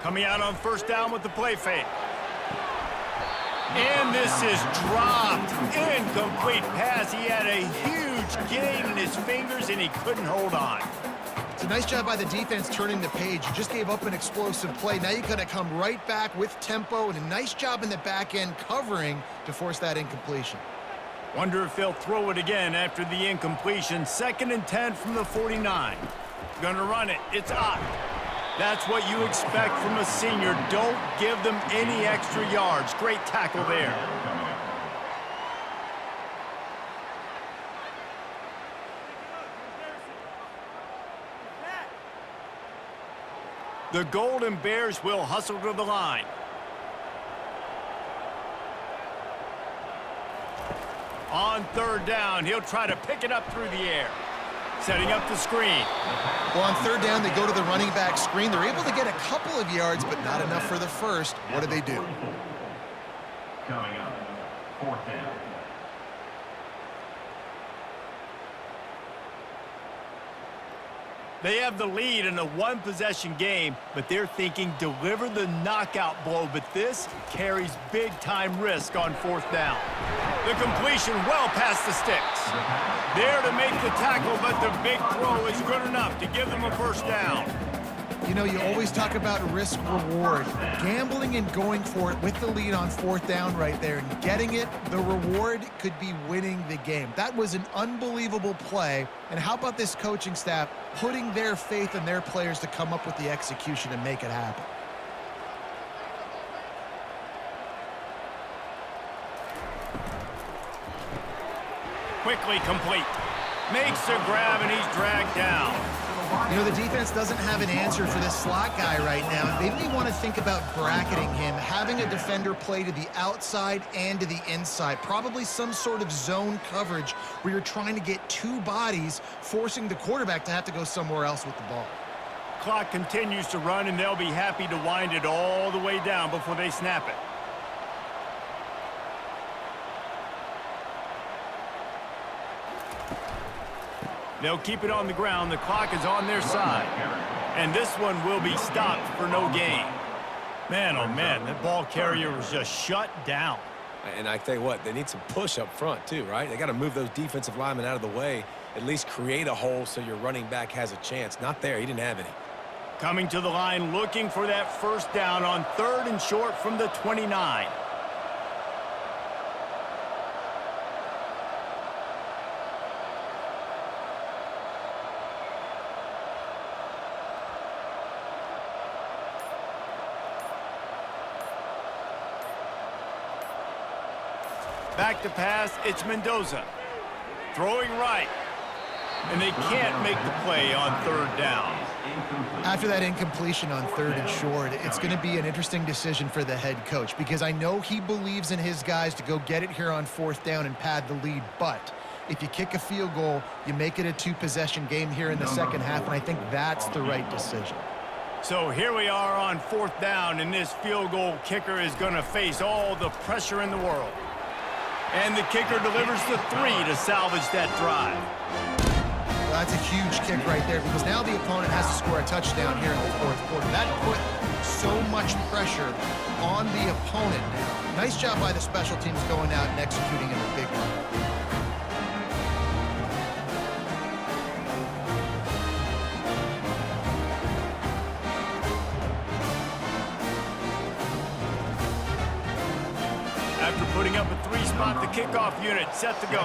Coming out on first down with the play fake. And this is dropped. Incomplete pass. He had a huge gain in his fingers, and he couldn't hold on. It's a nice job by the defense turning the page. You just gave up an explosive play. Now you got to come right back with tempo, and a nice job in the back end covering to force that incompletion. Wonder if they'll throw it again after the incompletion. 2nd and 10 from the 49. Gonna run it. It's up. That's what you expect from a senior. Don't give them any extra yards. Great tackle there. The Golden Bears will hustle to the line. On 3rd down, he'll try to pick it up through the air. Setting up the screen. Well, on 3rd down, they go to the running back screen. They're able to get a couple of yards, but not enough for the first. What do they do? Coming up, 4th down. They have the lead in a 1-possession game, but they're thinking deliver the knockout blow, but this carries big-time risk on 4th down. The completion well past the sticks. There to make the tackle, but the big throw is good enough to give them a first down. You know, you always talk about risk-reward. Gambling and going for it with the lead on 4th down right there and getting it, the reward could be winning the game. That was an unbelievable play. And how about this coaching staff putting their faith in their players to come up with the execution and make it happen? Quickly complete. Makes the grab, and he's dragged down. You know, the defense doesn't have an answer for this slot guy right now. They may want to think about bracketing him, having a defender play to the outside and to the inside. Probably some sort of zone coverage where you're trying to get 2 bodies, forcing the quarterback to have to go somewhere else with the ball. Clock continues to run, and they'll be happy to wind it all the way down before they snap it. They'll keep it on the ground. The clock is on their side. And this one will be stopped for no gain. Man, oh man, that ball carrier was just shut down. And I tell you what, they need some push up front too, right? They got to move those defensive linemen out of the way, at least create a hole so your running back has a chance. Not there. He didn't have any. Coming to the line, looking for that first down on 3rd and short from the 29. Back to pass, it's Mendoza. Throwing right. And they can't make the play on 3rd down. After that incompletion on 3rd and short, it's going to be an interesting decision for the head coach because I know he believes in his guys to go get it here on 4th down and pad the lead, but if you kick a field goal, you make it a 2-possession game here in the second half, and I think that's the right decision. So here we are on 4th down, and this field goal kicker is going to face all the pressure in the world. And the kicker delivers the 3 to salvage that drive. Well, that's a huge kick right there because now the opponent has to score a touchdown here in the 4th quarter. That put so much pressure on the opponent now. Nice job by the special teams going out and executing in a big way. setting up a three-spot, the kickoff unit set to go.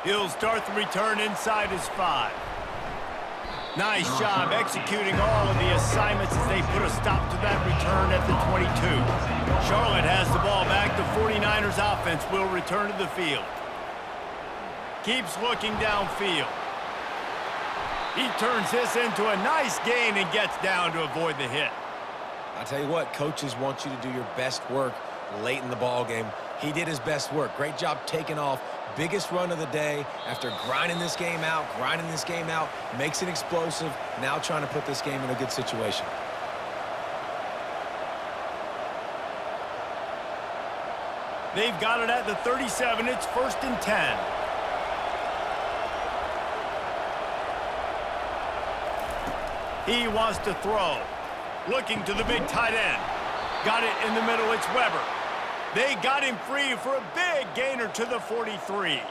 He'll start the return inside his 5. Nice job executing all of the assignments as they put a stop to that return at the 22. Charlotte has the ball back. The 49ers offense will return to the field. Keeps looking downfield. He turns this into a nice gain and gets down to avoid the hit. I tell you what, coaches want you to do your best work late in the ball game. He did his best work. Great job taking off. Biggest run of the day after grinding this game out, makes it explosive, now trying to put this game in a good situation. They've got it at the 37. It's 1st and 10. He wants to throw. Looking to the big tight end. Got it in the middle. It's Weber. They got him free for a big gainer to the 43.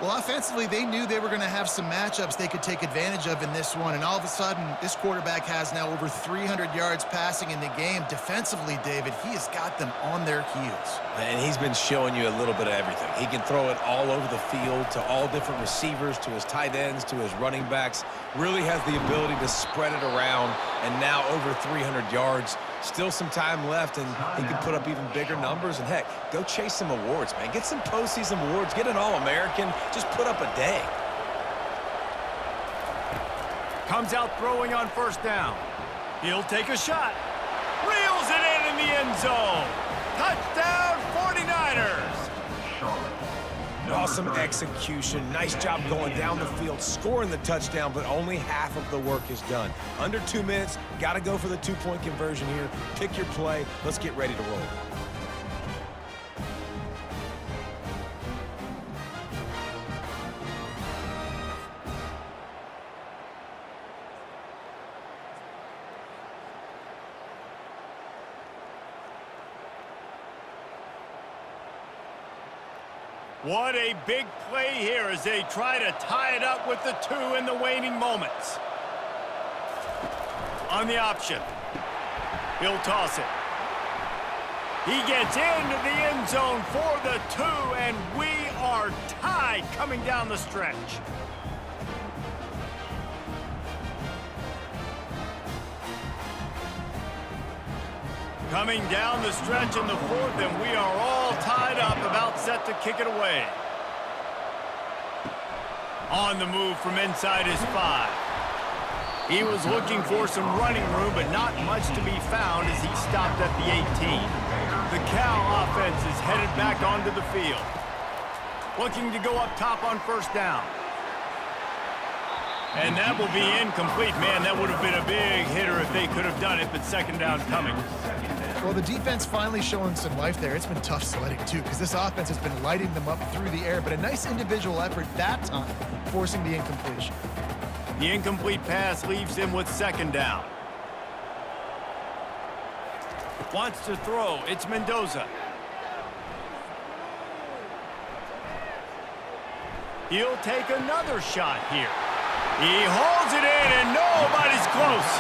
Well, offensively, they knew they were going to have some matchups they could take advantage of in this one, and all of a sudden, this quarterback has now over 300 yards passing in the game. Defensively, David, he has got them on their heels. And he's been showing you a little bit of everything. He can throw it all over the field to all different receivers, to his tight ends, to his running backs. Really has the ability to spread it around, and now over 300 yards. Still some time left, and he can put up even bigger numbers. And, heck, go chase some awards, man. Get some postseason awards. Get an All-American. Just put up a day. Comes out throwing on 1st down. He'll take a shot. Reels it in the end zone. Touchdown, 49ers. Awesome execution. Nice job going down the field, scoring the touchdown, but only half of the work is done. Under 2 minutes, got to go for the 2-point conversion here. Pick your play. Let's get ready to roll. What a big play here as they try to tie it up with the 2 in the waning moments. On the option. He'll toss it. He gets into the end zone for the 2, and we are tied coming down the stretch. Coming down the stretch in the 4th, and we are all tied up, about set to kick it away. On the move from inside his 5. He was looking for some running room, but not much to be found as he stopped at the 18. The Cal offense is headed back onto the field. Looking to go up top on 1st down. And that will be incomplete. Man, that would have been a big hitter if they could have done it, but 2nd down coming. Well, the defense finally showing some life there. It's been tough sledding, too, because this offense has been lighting them up through the air, but a nice individual effort that time, forcing the incompletion. The incomplete pass leaves him with 2nd down. Wants to throw. It's Mendoza. He'll take another shot here. He holds it in, and nobody's close.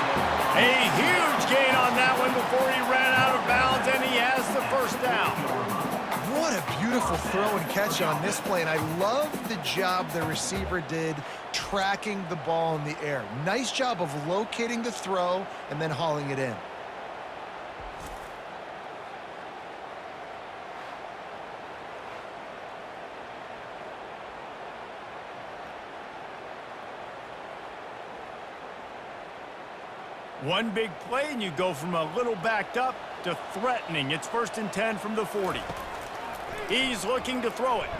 A huge gain on that one before he ran out of bounds, and he has the 1st down. What a beautiful throw and catch on this play, and I love the job the receiver did tracking the ball in the air. Nice job of locating the throw and then hauling it in. One big play, and you go from a little backed up to threatening. It's 1st and 10 from the 40. He's looking to throw it.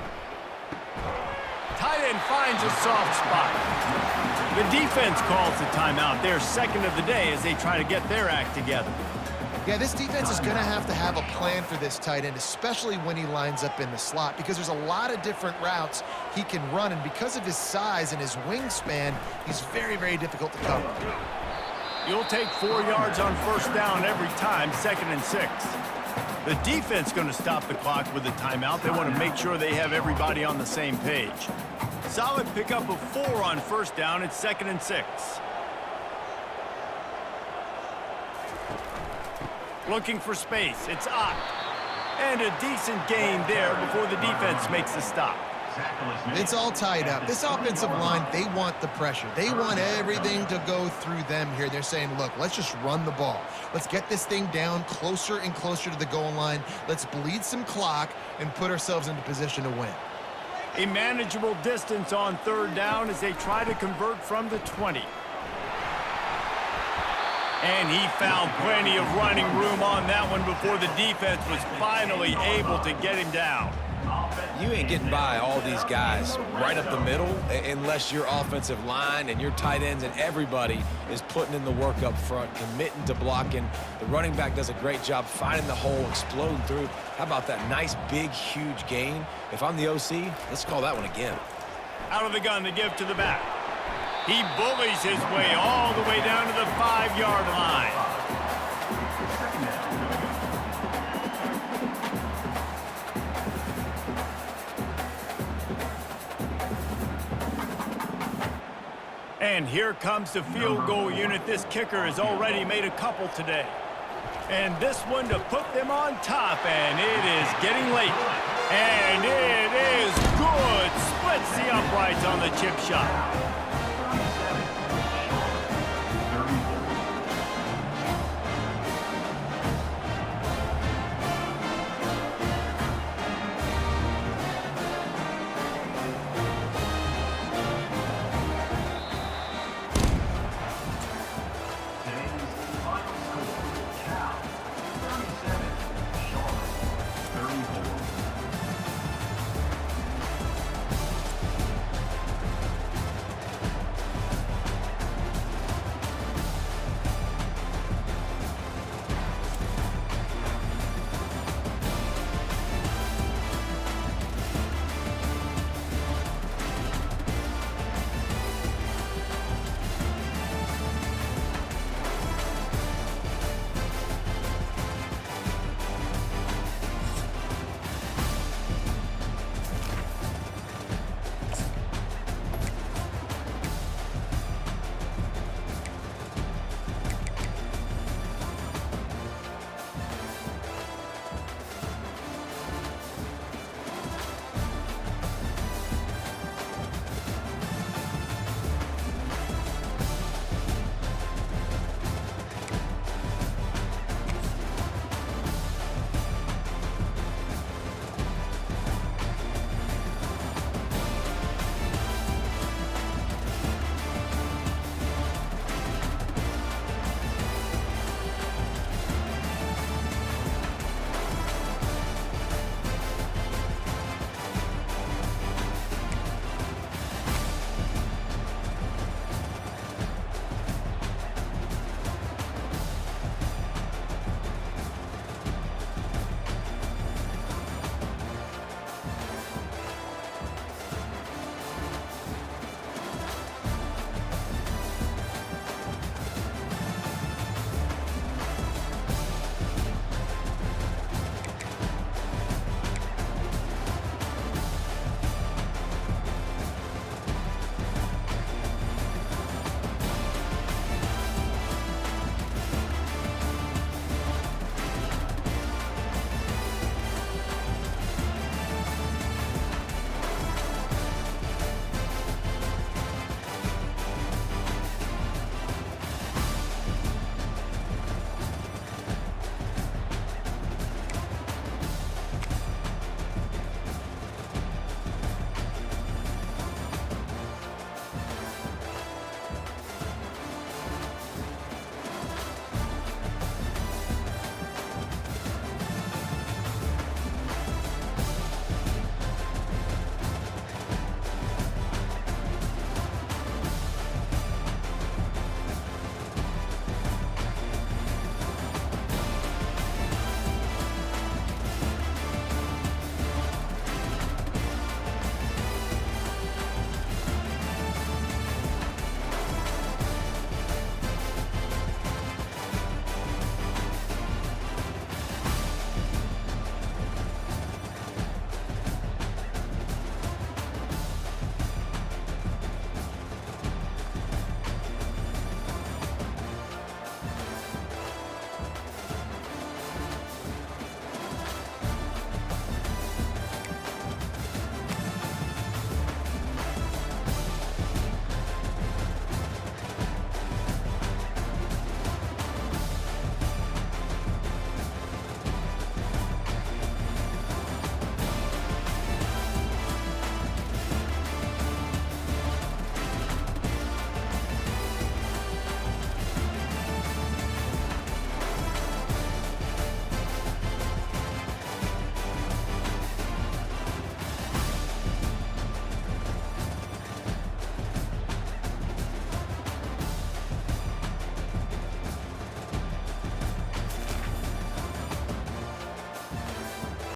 Tight end finds a soft spot. The defense calls the timeout. They're 2nd of the day as they try to get their act together. Yeah, this defense is going to have a plan for this tight end, especially when he lines up in the slot, because there's a lot of different routes he can run, and because of his size and his wingspan, he's very, very difficult to cover. You'll take 4 yards on 1st down every time, 2nd and 6. The defense going to stop the clock with a timeout. They want to make sure they have everybody on the same page. Solid pickup of 4 on 1st down. It's 2nd and 6. Looking for space. It's Ott. And a decent gain there before the defense makes the stop. It's all tied up. This offensive line, they want the pressure. They want everything to go through them here. They're saying, look, let's just run the ball. Let's get this thing down closer and closer to the goal line. Let's bleed some clock and put ourselves into position to win. A manageable distance on third down as they try to convert from the 20. And he found plenty of running room on that one before the defense was finally able to get him down. You ain't getting by all these guys right up the middle unless your offensive line and your tight ends and everybody is putting in the work up front, committing to blocking. The running back does a great job finding the hole, exploding through. How about that nice, big, huge gain? If I'm the OC, let's call that one again. Out of the gun to give to the back. He bullies his way all the way down to the 5-yard line. And here comes the field goal unit. This kicker has already made a couple today. And this one to put them on top, and it is getting late. And it is good. Splits the uprights on the chip shot.